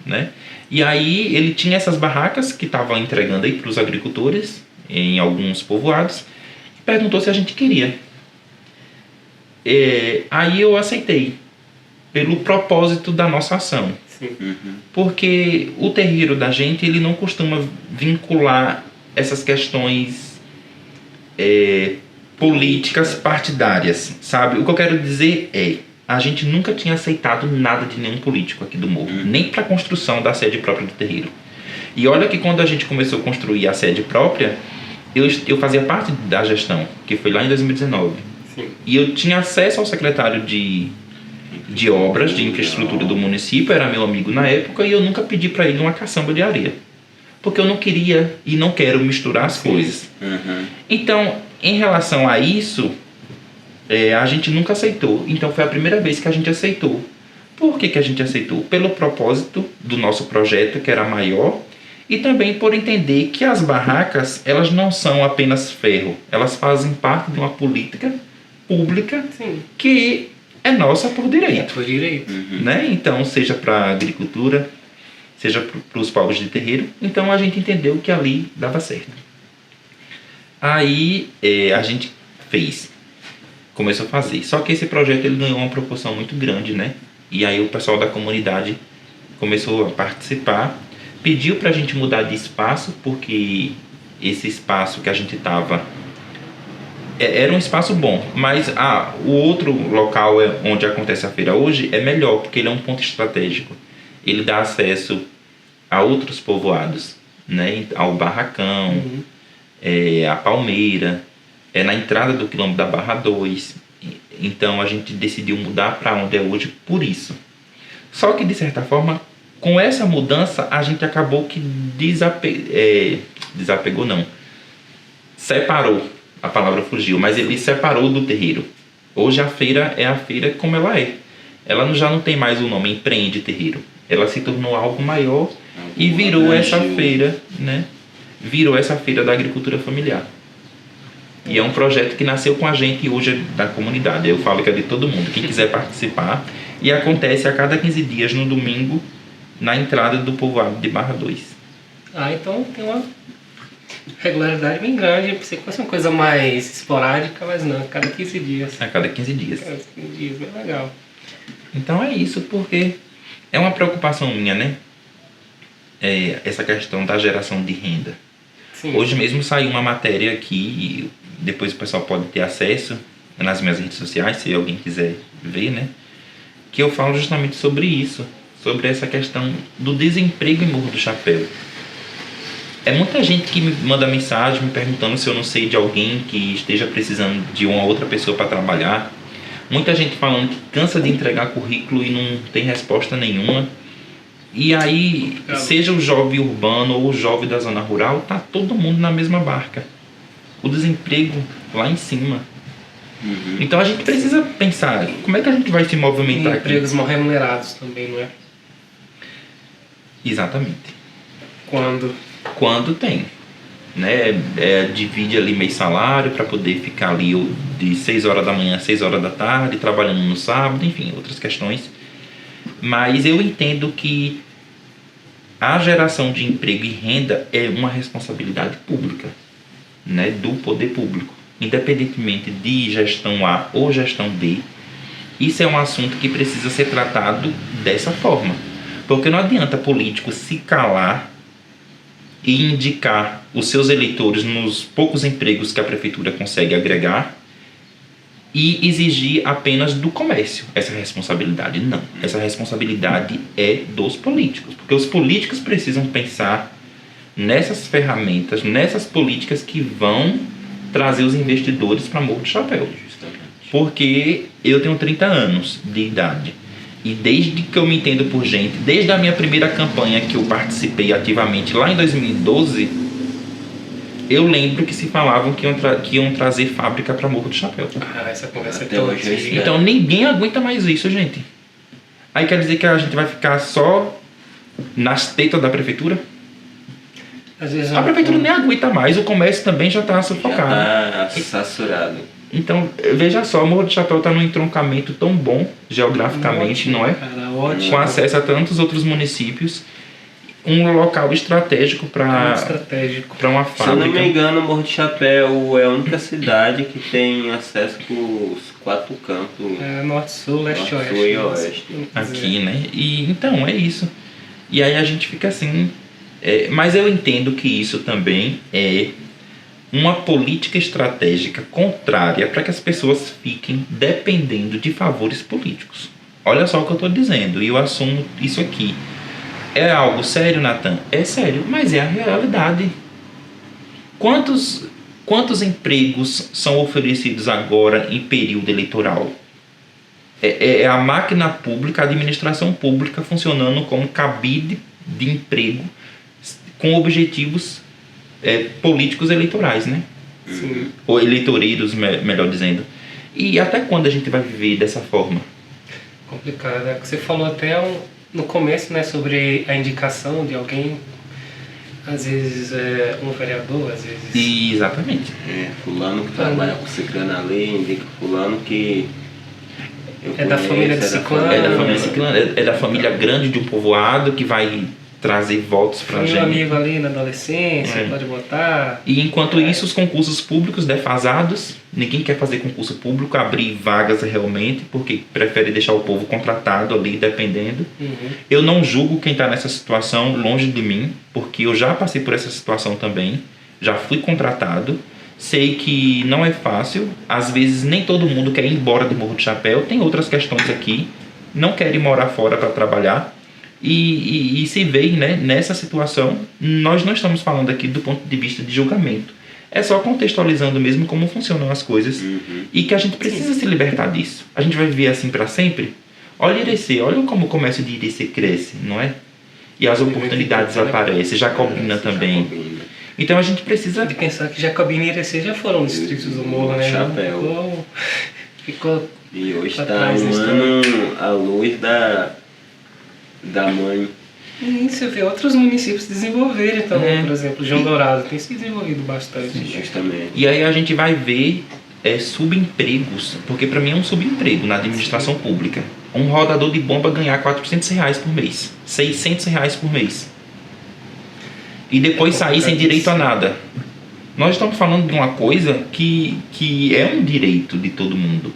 Speaker 3: né? E aí ele tinha essas barracas que estava entregando aí para os agricultores em alguns povoados e perguntou se a gente queria. Aí eu aceitei. pelo propósito da nossa ação.
Speaker 2: Sim.
Speaker 3: Porque o terreiro da gente, ele não costuma vincular essas questões políticas partidárias, sabe? O que eu quero dizer é, a gente nunca tinha aceitado nada de nenhum político aqui do morro, nem para a construção da sede própria do terreiro. E olha que quando a gente começou a construir a sede própria, eu fazia parte da gestão, que foi lá em 2019.
Speaker 2: Sim.
Speaker 3: E eu tinha acesso ao secretário de obras, de infraestrutura do município, era meu amigo na época, e eu nunca pedi para ele uma caçamba de areia. Porque eu não queria e não quero misturar as coisas. Então, em relação a isso, a gente nunca aceitou. Então, foi a primeira vez que a gente aceitou. Por que a gente aceitou? Pelo propósito do nosso projeto, que era maior, e também por entender que as barracas, elas não são apenas ferro, elas fazem parte de uma política pública.
Speaker 2: Sim.
Speaker 3: Que é nossa por direito.
Speaker 2: Por direito.
Speaker 3: Né? Então, seja para a agricultura, seja para os povos de terreiro. Então, a gente entendeu que ali dava certo. Aí, a gente começou a fazer. Só que esse projeto ele ganhou uma proporção muito grande, né? E aí o pessoal da comunidade começou a participar, pediu para a gente mudar de espaço, porque esse espaço que a gente estava era um espaço bom, mas o outro local onde acontece a feira hoje é melhor, porque ele é um ponto estratégico. Ele dá acesso a outros povoados, né? Ao Barracão, a Palmeira, na entrada do quilômetro da Barra 2. Então a gente decidiu mudar para onde é hoje por isso. Só que de certa forma, com essa mudança, a gente acabou que desapegou não, separou. A palavra fugiu, mas ele separou do terreiro. Hoje a feira é a feira como ela é. Ela já não tem mais o nome Empreende Terreiro. Ela se tornou algo maior e virou essa feira, né? Virou essa feira da agricultura familiar. E é um projeto que nasceu com a gente hoje da comunidade. Eu falo que é de todo mundo. Quem quiser participar. E acontece a cada 15 dias no domingo na entrada do povoado de Barra 2.
Speaker 2: Então tem uma regularidade bem grande. Eu pensei que fosse uma coisa mais esporádica, mas não, a cada 15 dias.
Speaker 3: A cada 15 dias.
Speaker 2: Cada 15 dias, bem legal.
Speaker 3: Então é isso, porque é uma preocupação minha, né? Essa questão da geração de renda.
Speaker 2: Sim.
Speaker 3: Hoje mesmo saiu uma matéria aqui, e depois o pessoal pode ter acesso nas minhas redes sociais, se alguém quiser ver, né? Que eu falo justamente sobre isso, sobre essa questão do desemprego em Morro do Chapéu. É muita gente que me manda mensagem me perguntando se eu não sei de alguém que esteja precisando de uma outra pessoa para trabalhar. Muita gente falando que cansa de entregar currículo e não tem resposta nenhuma. E aí, seja o jovem urbano ou o jovem da zona rural, tá todo mundo na mesma barca. O desemprego lá em cima. Então a gente precisa pensar, como é que a gente vai se movimentar aqui?
Speaker 2: Empregos mal remunerados também, não é?
Speaker 3: Exatamente.
Speaker 2: Quando
Speaker 3: tem. Né? Divide ali meio salário para poder ficar ali de 6 horas da manhã a 6 horas da tarde, trabalhando no sábado, enfim, outras questões. Mas eu entendo que a geração de emprego e renda é uma responsabilidade pública, né, do poder público, independentemente de gestão A ou gestão B. Isso é um assunto que precisa ser tratado dessa forma, porque não adianta político se calar e indicar os seus eleitores nos poucos empregos que a prefeitura consegue agregar e exigir apenas do comércio essa responsabilidade. Não, essa responsabilidade é dos políticos, porque os políticos precisam pensar nessas ferramentas, nessas políticas que vão trazer os investidores para Morro do Chapéu. Porque eu tenho 30 anos de idade e desde que eu me entendo por gente, desde a minha primeira campanha que eu participei ativamente lá em 2012, eu lembro que se falavam que iam trazer fábrica para Morro do Chapéu.
Speaker 2: Essa conversa
Speaker 1: Até
Speaker 2: é toda
Speaker 1: hoje eu
Speaker 2: antiga.
Speaker 3: Então ninguém aguenta mais isso, gente. Aí quer dizer que a gente vai ficar só nas tetas da prefeitura?
Speaker 2: Às vezes
Speaker 3: A prefeitura nem aguenta mais, o comércio também já está sufocado.
Speaker 1: Já tá saturado.
Speaker 3: Então, veja só, Morro do Chapéu está num entroncamento tão bom, geograficamente,
Speaker 2: Ótimo,
Speaker 3: não é?
Speaker 2: cara, ótimo.
Speaker 3: Com acesso a tantos outros municípios. um local estratégico para
Speaker 2: estratégico.
Speaker 3: uma
Speaker 1: Se eu não me
Speaker 3: fábrica.
Speaker 1: engano, Morro de Chapéu é a única cidade que tem acesso para os 4 cantos.
Speaker 2: Norte, sul, leste,
Speaker 1: Norte,
Speaker 2: oeste.
Speaker 1: sul e oeste.
Speaker 3: Aqui, né? E então é isso. E aí a gente fica assim. Mas eu entendo que isso também é uma política estratégica contrária para que as pessoas fiquem dependendo de favores políticos. Olha só o que eu estou dizendo, e eu assumo isso aqui. É algo sério, Nathan? É sério, mas é a realidade. Quantos empregos são oferecidos agora em período eleitoral? É a máquina pública, a administração pública funcionando como cabide de emprego com objetivos políticos eleitorais, né?
Speaker 2: Sim.
Speaker 3: Ou eleitoreiros, melhor dizendo. E até quando a gente vai viver dessa forma?
Speaker 2: Complicado. Você falou até no começo, né, sobre a indicação de alguém, às vezes um vereador, às vezes...
Speaker 3: Exatamente.
Speaker 1: Fulano que trabalha com ciclano ali, indica fulano que...
Speaker 2: É da família de ciclano.
Speaker 3: É da família ciclana, é da família grande de um povoado que vai trazer votos pra
Speaker 2: Meu
Speaker 3: gente.
Speaker 2: amigo ali na adolescência, pode botar.
Speaker 3: E enquanto isso, os concursos públicos defasados, ninguém quer fazer concurso público, abrir vagas realmente, porque prefere deixar o povo contratado ali, dependendo. Eu não julgo quem está nessa situação, longe de mim, porque eu já passei por essa situação também, já fui contratado, sei que não é fácil, às vezes nem todo mundo quer ir embora de Morro de Chapéu, tem outras questões aqui, não querem morar fora para trabalhar, e se veem, né, nessa situação. Nós não estamos falando aqui do ponto de vista de julgamento, é só contextualizando mesmo como funcionam as coisas e que a gente precisa se libertar disso. A gente vai viver assim para sempre? Olha Irecê, olha como o comércio de Irecê cresce, não é? E as oportunidades aparecem, Jacobina também. Então a gente precisa...
Speaker 2: De pensar que Jacobina e Irecê já foram distritos do Morro, né?
Speaker 1: Chapéu.
Speaker 2: Ficou
Speaker 1: E hoje está um ano à luz da mãe.
Speaker 2: E você vê outros municípios desenvolverem também, por exemplo, João Dourado tem se desenvolvido bastante.
Speaker 1: Justamente.
Speaker 3: E aí a gente vai ver subempregos, porque para mim é um subemprego na administração pública. Um rodador de bomba ganhar R$400 por mês, R$600 por mês. E depois sair sem direito a nada. Nós estamos falando de uma coisa que é um direito de todo mundo.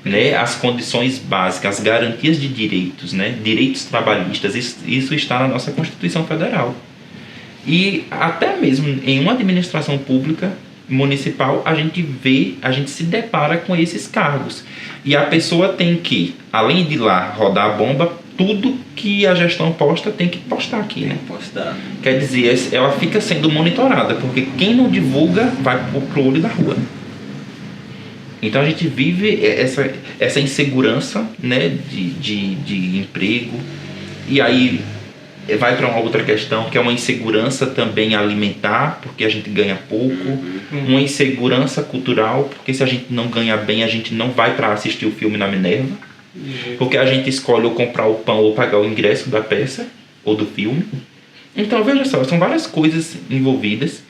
Speaker 3: Né? As condições básicas, as garantias de direitos, né? Direitos trabalhistas, isso está na nossa Constituição Federal. E até mesmo em uma administração pública municipal, a gente se depara com esses cargos. E a pessoa tem que, além de lá rodar a bomba, tudo que a gestão posta tem que postar aqui, né?
Speaker 1: Postar.
Speaker 3: Quer dizer, ela fica sendo monitorada, porque quem não divulga vai pro olho da rua. Então a gente vive essa insegurança, né, de emprego, e aí vai para uma outra questão, que é uma insegurança também alimentar, porque a gente ganha pouco, uma insegurança cultural, porque se a gente não ganha bem, a gente não vai para assistir o filme na Minerva, porque a gente escolhe ou comprar o pão ou pagar o ingresso da peça ou do filme. Então veja só, são várias coisas envolvidas.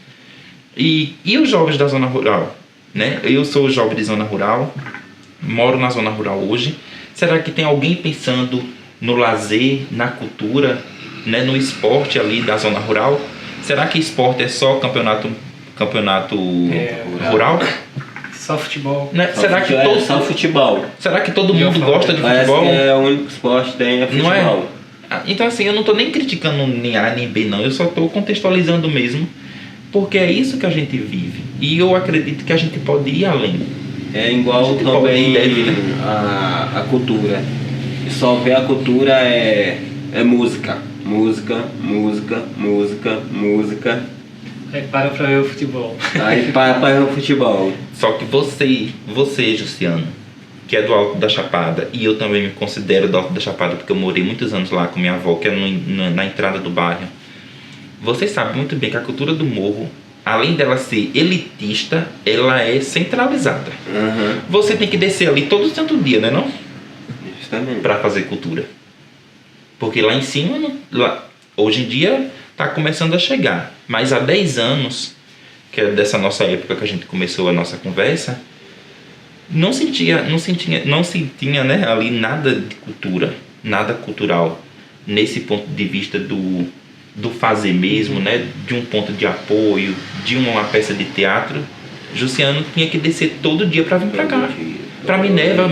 Speaker 3: E os jovens da zona rural? Né? Eu sou jovem de zona rural, moro na zona rural hoje. Será que tem alguém pensando no lazer, na cultura, né, no esporte ali da zona rural? Será que esporte é só campeonato rural?
Speaker 2: Só futebol.
Speaker 3: Né?
Speaker 1: Só futebol.
Speaker 3: Será que todo mundo gosta de
Speaker 1: Parece
Speaker 3: futebol?
Speaker 1: Que é o único esporte que tem é futebol.
Speaker 3: Não é? Então assim, eu não estou nem criticando nem A nem B não, eu só estou contextualizando mesmo, porque é isso que a gente vive. E eu acredito que a gente pode ir além.
Speaker 1: É igual também a cultura. E só ver a cultura é música. Música.
Speaker 2: Aí para pra ver o futebol.
Speaker 1: Aí para ver o futebol.
Speaker 3: Só que você, Jussiano, que é do Alto da Chapada, e eu também me considero do Alto da Chapada, porque eu morei muitos anos lá com minha avó, que é na entrada do bairro. Você sabe muito bem que a cultura do morro, além dela ser elitista, ela é centralizada. Você tem que descer ali todo santo dia, né não?
Speaker 1: Justamente.
Speaker 3: Para fazer cultura. Porque lá em cima, hoje em dia, está começando a chegar. Mas há 10 anos, que é dessa nossa época que a gente começou a nossa conversa, não se tinha, né, ali nada de cultura, nada cultural, nesse ponto de vista do fazer mesmo, né? De um ponto de apoio, de uma peça de teatro, Jussiano tinha que descer todo dia para vir para cá. Para Minerva.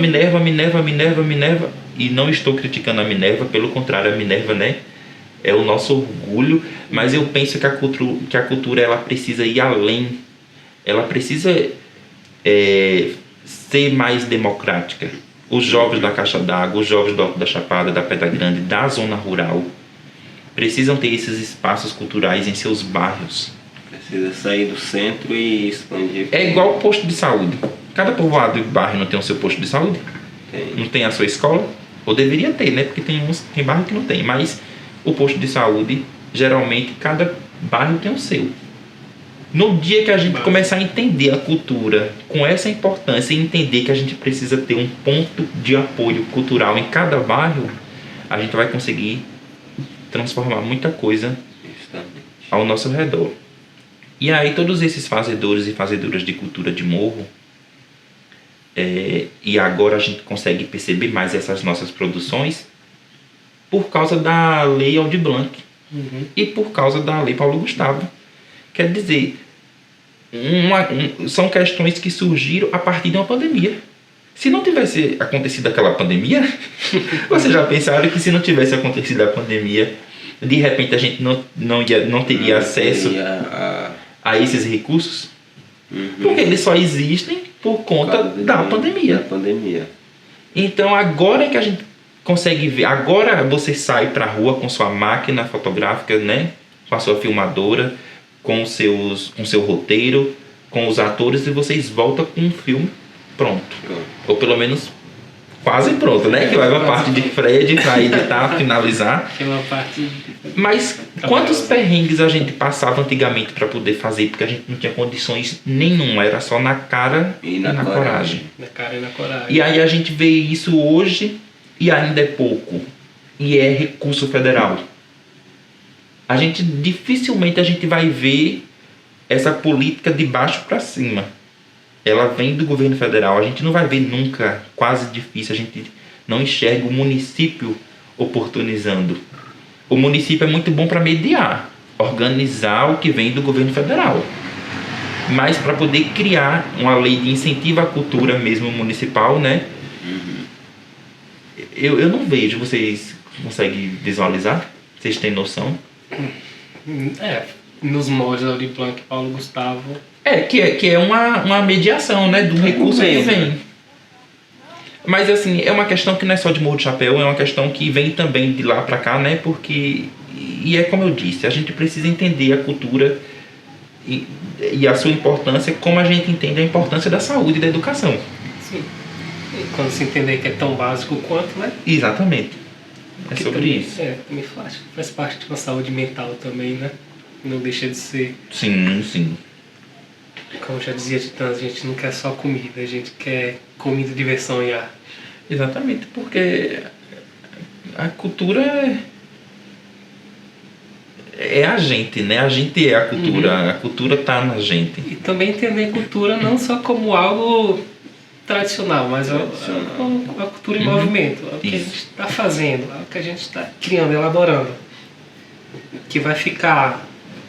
Speaker 3: E não estou criticando a Minerva, pelo contrário, a Minerva, né, é o nosso orgulho, mas eu penso que a cultura ela precisa ir além. Ela precisa ser mais democrática. Os jovens da Caixa d'Água, os jovens do Alto da Chapada, da Pedra Grande, da zona rural, precisam ter esses espaços culturais em seus bairros.
Speaker 1: Precisa sair do centro e expandir.
Speaker 3: É igual o posto de saúde. Cada povoado e bairro não tem o seu posto de saúde?
Speaker 1: Tem.
Speaker 3: Não tem a sua escola? Ou deveria ter, né? Porque tem bairro que não tem. Mas o posto de saúde, geralmente, cada bairro tem o seu. No dia que a gente começar a entender a cultura com essa importância e entender que a gente precisa ter um ponto de apoio cultural em cada bairro, a gente vai conseguir transformar muita coisa ao nosso redor. E aí todos esses fazedores e fazedoras de cultura de morro, e agora a gente consegue perceber mais essas nossas produções por causa da Lei Aldir Blanc e por causa da Lei Paulo Gustavo. Quer dizer, são questões que surgiram a partir de uma pandemia. Se não tivesse acontecido aquela pandemia, vocês já pensaram que se não tivesse acontecido a pandemia, de repente a gente não teria acesso a esses recursos? Porque eles só existem por conta da pandemia. Então agora é que a gente consegue ver, agora você sai pra rua com sua máquina fotográfica, né? Com a sua filmadora, com o seu roteiro, com os atores, e vocês voltam com um filme pronto. Ou pelo menos quase pronto, né? Que vai a parte de Fred para editar, finalizar. Mas quantos perrengues a gente passava antigamente para poder fazer, porque a gente não tinha condições nenhuma, era só na cara e na coragem.
Speaker 2: Na cara e na coragem.
Speaker 3: E aí a gente vê isso hoje e ainda é pouco. E é recurso federal. Dificilmente a gente vai ver essa política de baixo para cima. Ela vem do governo federal. A gente não vai ver nunca, quase difícil. A gente não enxerga o município oportunizando. O município é muito bom para mediar, organizar o que vem do governo federal. Mas para poder criar uma lei de incentivo à cultura mesmo municipal, né? Eu não vejo. Vocês conseguem visualizar? Vocês têm noção?
Speaker 2: Nos moldes Aldir Blanc e Paulo Gustavo.
Speaker 3: Que é uma mediação, né, do recurso que vem. Mas assim, é uma questão que não é só de Morro do Chapéu, é uma questão que vem também de lá pra cá, né, porque... E é como eu disse, a gente precisa entender a cultura e a sua importância como a gente entende a importância da saúde e da educação.
Speaker 2: Sim. E quando se entender que é tão básico quanto, né?
Speaker 3: Exatamente. É sobre
Speaker 2: também,
Speaker 3: isso.
Speaker 2: Também faz parte de uma saúde mental também, né? Não deixa de ser.
Speaker 3: Sim.
Speaker 2: Como já dizia Titãs, a gente não quer só comida, a gente quer comida, diversão e arte.
Speaker 3: Exatamente, porque a cultura é a gente, né? A gente é a cultura, a cultura tá na gente.
Speaker 2: E também entender cultura não só como algo tradicional, mas a cultura em movimento, é o que a gente está fazendo, é o que a gente está criando, elaborando. Que vai ficar,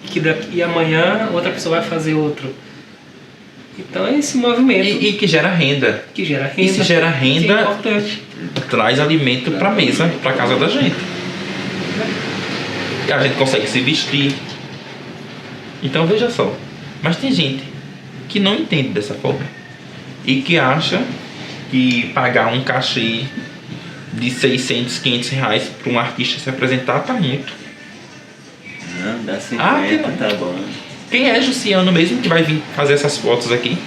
Speaker 2: que daqui amanhã outra pessoa vai fazer outro. Então é esse movimento.
Speaker 3: E que gera renda.
Speaker 2: Que gera renda.
Speaker 3: E se gera renda,
Speaker 2: é importante.
Speaker 3: Traz alimento para a mesa, para casa da gente. E a gente consegue se vestir. Então veja só. Mas tem gente que não entende dessa forma. E que acha que pagar um cachê de 600, 500 reais para um artista se apresentar tá muito.
Speaker 1: Não, dá 50, tá bom.
Speaker 3: Quem é Jussiano mesmo que vai vir fazer essas fotos aqui?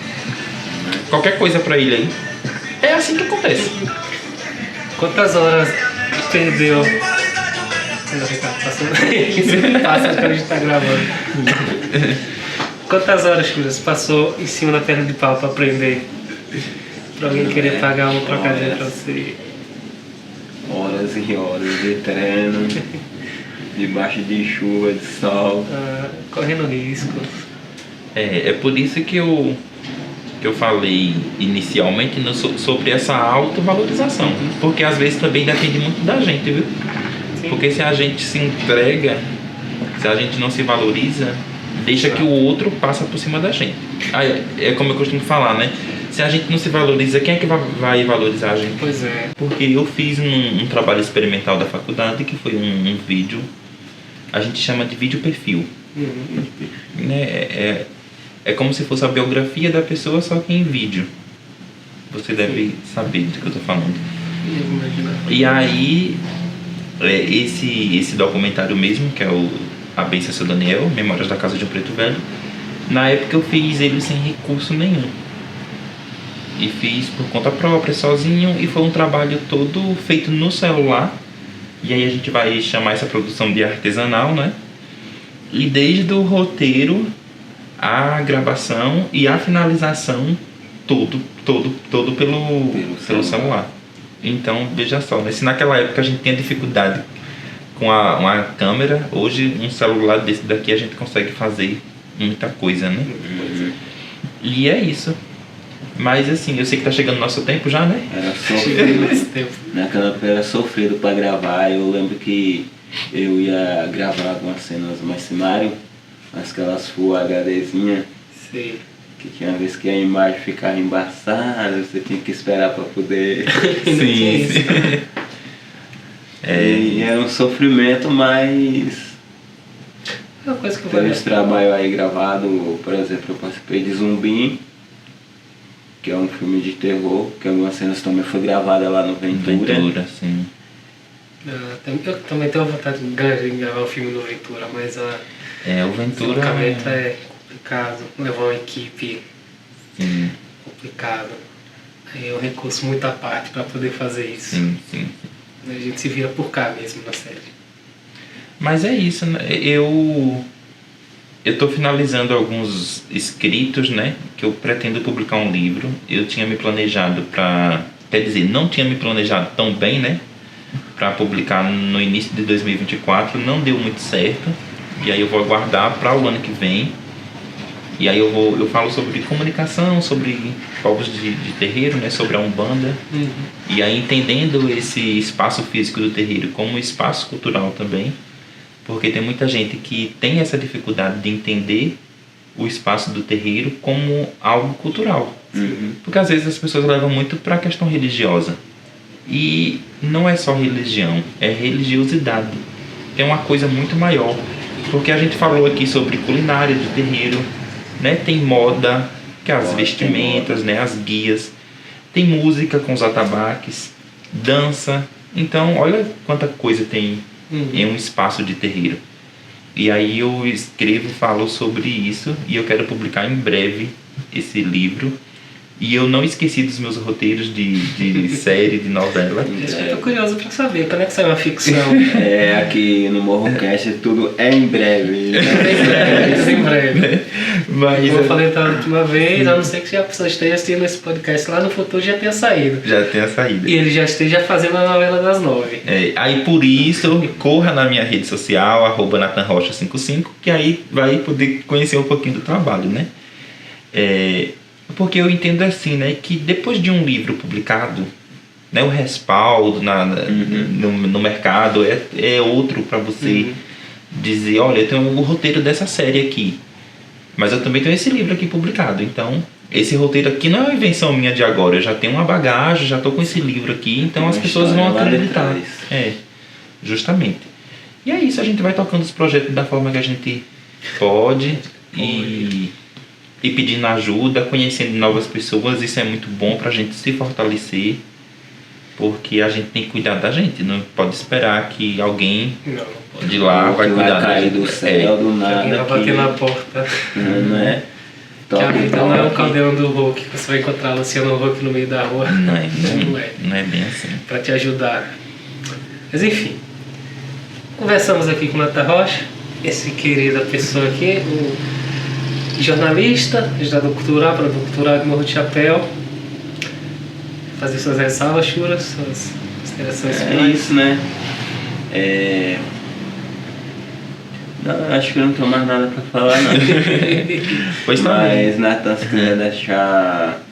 Speaker 3: Qualquer coisa pra ele aí. É assim que acontece.
Speaker 2: Quantas horas perdeu? Não, Ricardo, passando aí. Sempre passa quando a gente tá gravando. Quantas horas, Churras, passou em cima da perna de pau pra aprender? Pra alguém querer pagar um trocadilho pra você?
Speaker 1: Horas e horas de treino. Debaixo de chuva, de sol.
Speaker 2: Correndo risco.
Speaker 3: É por isso que eu falei inicialmente sobre essa autovalorização. Porque às vezes também depende muito da gente, viu? Sim. Porque se a gente se entrega Se a gente não se valoriza, deixa que o outro passa por cima da gente. Aí, é como eu costumo falar, né? Se a gente não se valoriza, quem é que vai valorizar a gente?
Speaker 2: Pois é.
Speaker 3: Porque eu fiz um trabalho experimental da faculdade, que foi um vídeo, a gente chama de vídeo perfil. Né? É como se fosse a biografia da pessoa, só que em vídeo. Você deve saber do que eu tô falando. E aí, esse documentário mesmo, que é A Benção Seu Daniel, Memórias da Casa de um Preto Velho, na época eu fiz ele sem recurso nenhum. E fiz por conta própria, sozinho, e foi um trabalho todo feito no celular. E aí a gente vai chamar essa produção de artesanal, né? E desde o roteiro, a gravação e a finalização, todo pelo celular. Então, veja só, né? Se naquela época a gente tinha dificuldade com uma câmera, hoje um celular desse daqui a gente consegue fazer muita coisa, né? E é isso. Mas assim, eu sei que tá chegando o nosso tempo já, né?
Speaker 1: Era sofrido. Naquela época era sofrido pra gravar. Eu lembro que eu ia gravar algumas cenas mais cinário, aquelas Full HDzinha.
Speaker 2: Sim.
Speaker 1: Que tinha vez que a imagem ficava embaçada, você tinha que esperar pra poder.
Speaker 3: Sim.
Speaker 1: E era um sofrimento, mas.
Speaker 2: É uma coisa que eu
Speaker 1: teve
Speaker 2: vou
Speaker 1: esse trabalho aí gravado, por exemplo, eu participei de Zumbi, que é um filme de terror, que algumas cenas também foi gravada lá no Ventura.
Speaker 3: Sim.
Speaker 2: Eu também tenho vontade de gravar um filme no Ventura, mas
Speaker 3: o Ventura...
Speaker 2: O deslocamento é complicado, levar uma equipe complicado. Aí é um recurso muito à parte para poder fazer isso.
Speaker 3: Sim.
Speaker 2: A gente se vira por cá mesmo na série.
Speaker 3: Mas é isso, né? Eu tô finalizando alguns escritos, né? Que eu pretendo publicar um livro. Eu tinha me planejado quer dizer, não tinha me planejado tão bem, né? Para publicar no início de 2024. Não deu muito certo. E aí eu vou aguardar para o ano que vem. E aí eu falo sobre comunicação, sobre povos de terreiro, né? Sobre a Umbanda. E aí entendendo esse espaço físico do terreiro como espaço cultural também. Porque tem muita gente que tem essa dificuldade de entender o espaço do terreiro como algo cultural. Porque às vezes as pessoas levam muito para a questão religiosa. E não é só religião, é religiosidade. Tem uma coisa muito maior. Porque a gente falou aqui sobre culinária de terreiro, né? Tem moda, que é as vestimentas, né? As guias. Tem música com os atabaques, dança. Então, olha quanta coisa tem em um espaço de terreiro. E aí eu escrevo, falo sobre isso e eu quero publicar em breve esse livro. E eu não esqueci dos meus roteiros de série, de novela.
Speaker 2: Eu tô curioso pra saber, quando é que sai uma ficção?
Speaker 1: Aqui no Morrocast tudo é em breve.
Speaker 2: É em breve.
Speaker 3: Mas
Speaker 2: Como eu falei da última vez, a não ser que a pessoa esteja assistindo esse podcast lá no futuro já tenha saído.
Speaker 3: Já tenha saído.
Speaker 2: E ele já esteja fazendo a novela das 9.
Speaker 3: Aí por isso, corra na minha rede social, @NathanRocha55, que aí vai poder conhecer um pouquinho do trabalho, né? Porque eu entendo assim, né, que depois de um livro publicado, né, o respaldo no mercado é outro para você dizer, olha, eu tenho o roteiro dessa série aqui, mas eu também tenho esse livro aqui publicado, então esse roteiro aqui não é uma invenção minha de agora, eu já tenho uma bagagem, já estou com esse livro aqui, então as pessoas vão acreditar. Justamente. E é isso, a gente vai tocando os projetos da forma que a gente pode e pedindo ajuda, conhecendo novas pessoas. Isso é muito bom pra gente se fortalecer, porque a gente tem que cuidar da gente, não pode esperar que alguém de lá vai cuidar da gente.
Speaker 1: Do céu, do nada.
Speaker 2: Alguém vai bater na porta.
Speaker 1: Não é?
Speaker 2: Que a vida não é o caldeirão do Hulk, que você vai encontrar Luciano Huck no meio da rua.
Speaker 3: Não é bem assim.
Speaker 2: Pra te ajudar. Mas enfim, conversamos aqui com o Nathan Rocha, esse querida pessoa aqui, o jornalista, agitador cultural, produtor cultural de Morro de Chapéu. Fazer suas ressalvas, Churas, suas considerações finais.
Speaker 1: Isso, né? Não, acho que eu não tenho mais nada pra falar, não.
Speaker 3: Pois
Speaker 1: mas, Nathan, se quiser deixar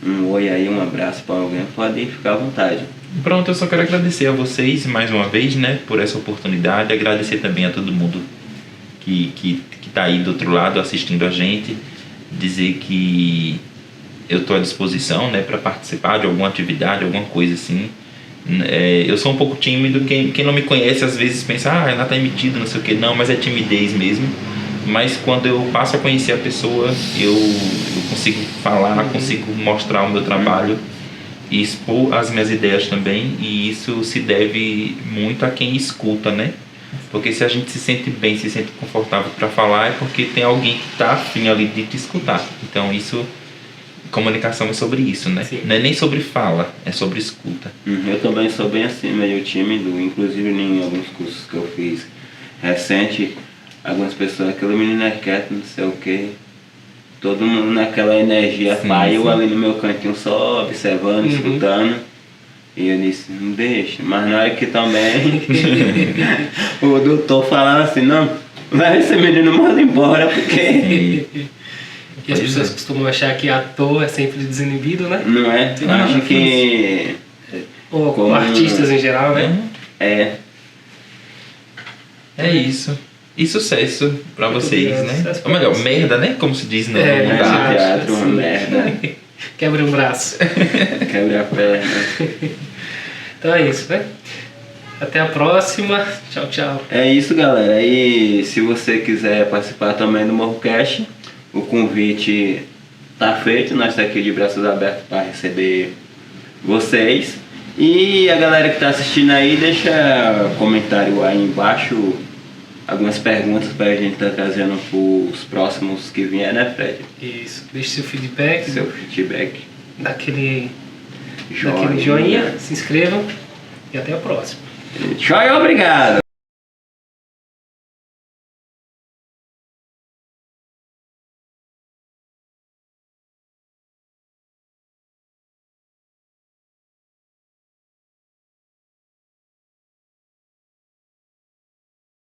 Speaker 1: um oi aí, um abraço pra alguém, pode ficar à vontade.
Speaker 3: Pronto, eu só quero agradecer a vocês mais uma vez, né, por essa oportunidade. Agradecer também a todo mundo que tá aí do outro lado assistindo a gente, dizer que eu tô à disposição, né, para participar de alguma atividade, alguma coisa assim. Eu sou um pouco tímido, quem não me conhece às vezes pensa, Renato é metido, não sei o que, não, mas é timidez mesmo. Mas quando eu passo a conhecer a pessoa, eu consigo falar, consigo mostrar o meu trabalho e expor as minhas ideias também, e isso se deve muito a quem escuta, né? Porque se a gente se sente bem, se sente confortável para falar, é porque tem alguém que está afim ali de te escutar. Então isso, comunicação é sobre isso, né?
Speaker 2: Sim.
Speaker 3: Não é nem sobre fala, é sobre escuta.
Speaker 1: Eu também sou bem assim, meio tímido, inclusive em alguns cursos que eu fiz recente, algumas pessoas, aquele menino é quieto, não sei o que, todo mundo naquela energia, eu ali no meu cantinho só observando, escutando. E eu disse, não deixa, mas na hora que também o doutor falava assim, não, vai esse menino manda embora, porque...
Speaker 2: E as pessoas costumam achar que ator é sempre desinibido, né?
Speaker 1: Não é? Eu acho que...
Speaker 2: Ou como artistas em geral, né?
Speaker 3: É isso. E sucesso pra vocês,
Speaker 2: bem,
Speaker 3: né?
Speaker 2: sucesso
Speaker 3: Ou
Speaker 2: pra
Speaker 3: melhor,
Speaker 2: vocês.
Speaker 3: merda, né? Como se diz no
Speaker 1: Arte
Speaker 3: lugar.
Speaker 1: teatro, uma
Speaker 2: sim.
Speaker 1: merda,
Speaker 2: Quebra um braço.
Speaker 1: quebra a perna.
Speaker 2: Então é isso, né? Até a próxima. Tchau, tchau.
Speaker 1: É isso, galera. E se você quiser participar também do MorroCast, o convite tá feito. Nós estamos aqui de braços abertos para receber vocês. E a galera que está assistindo aí, deixa comentário aí embaixo, algumas perguntas para a gente estar trazendo para os próximos que vier, né, Fred?
Speaker 2: Isso. Deixe seu feedback.
Speaker 1: Seu feedback.
Speaker 2: Daquele joinha. Se inscrevam. E até a próxima.
Speaker 1: Tchau e obrigado!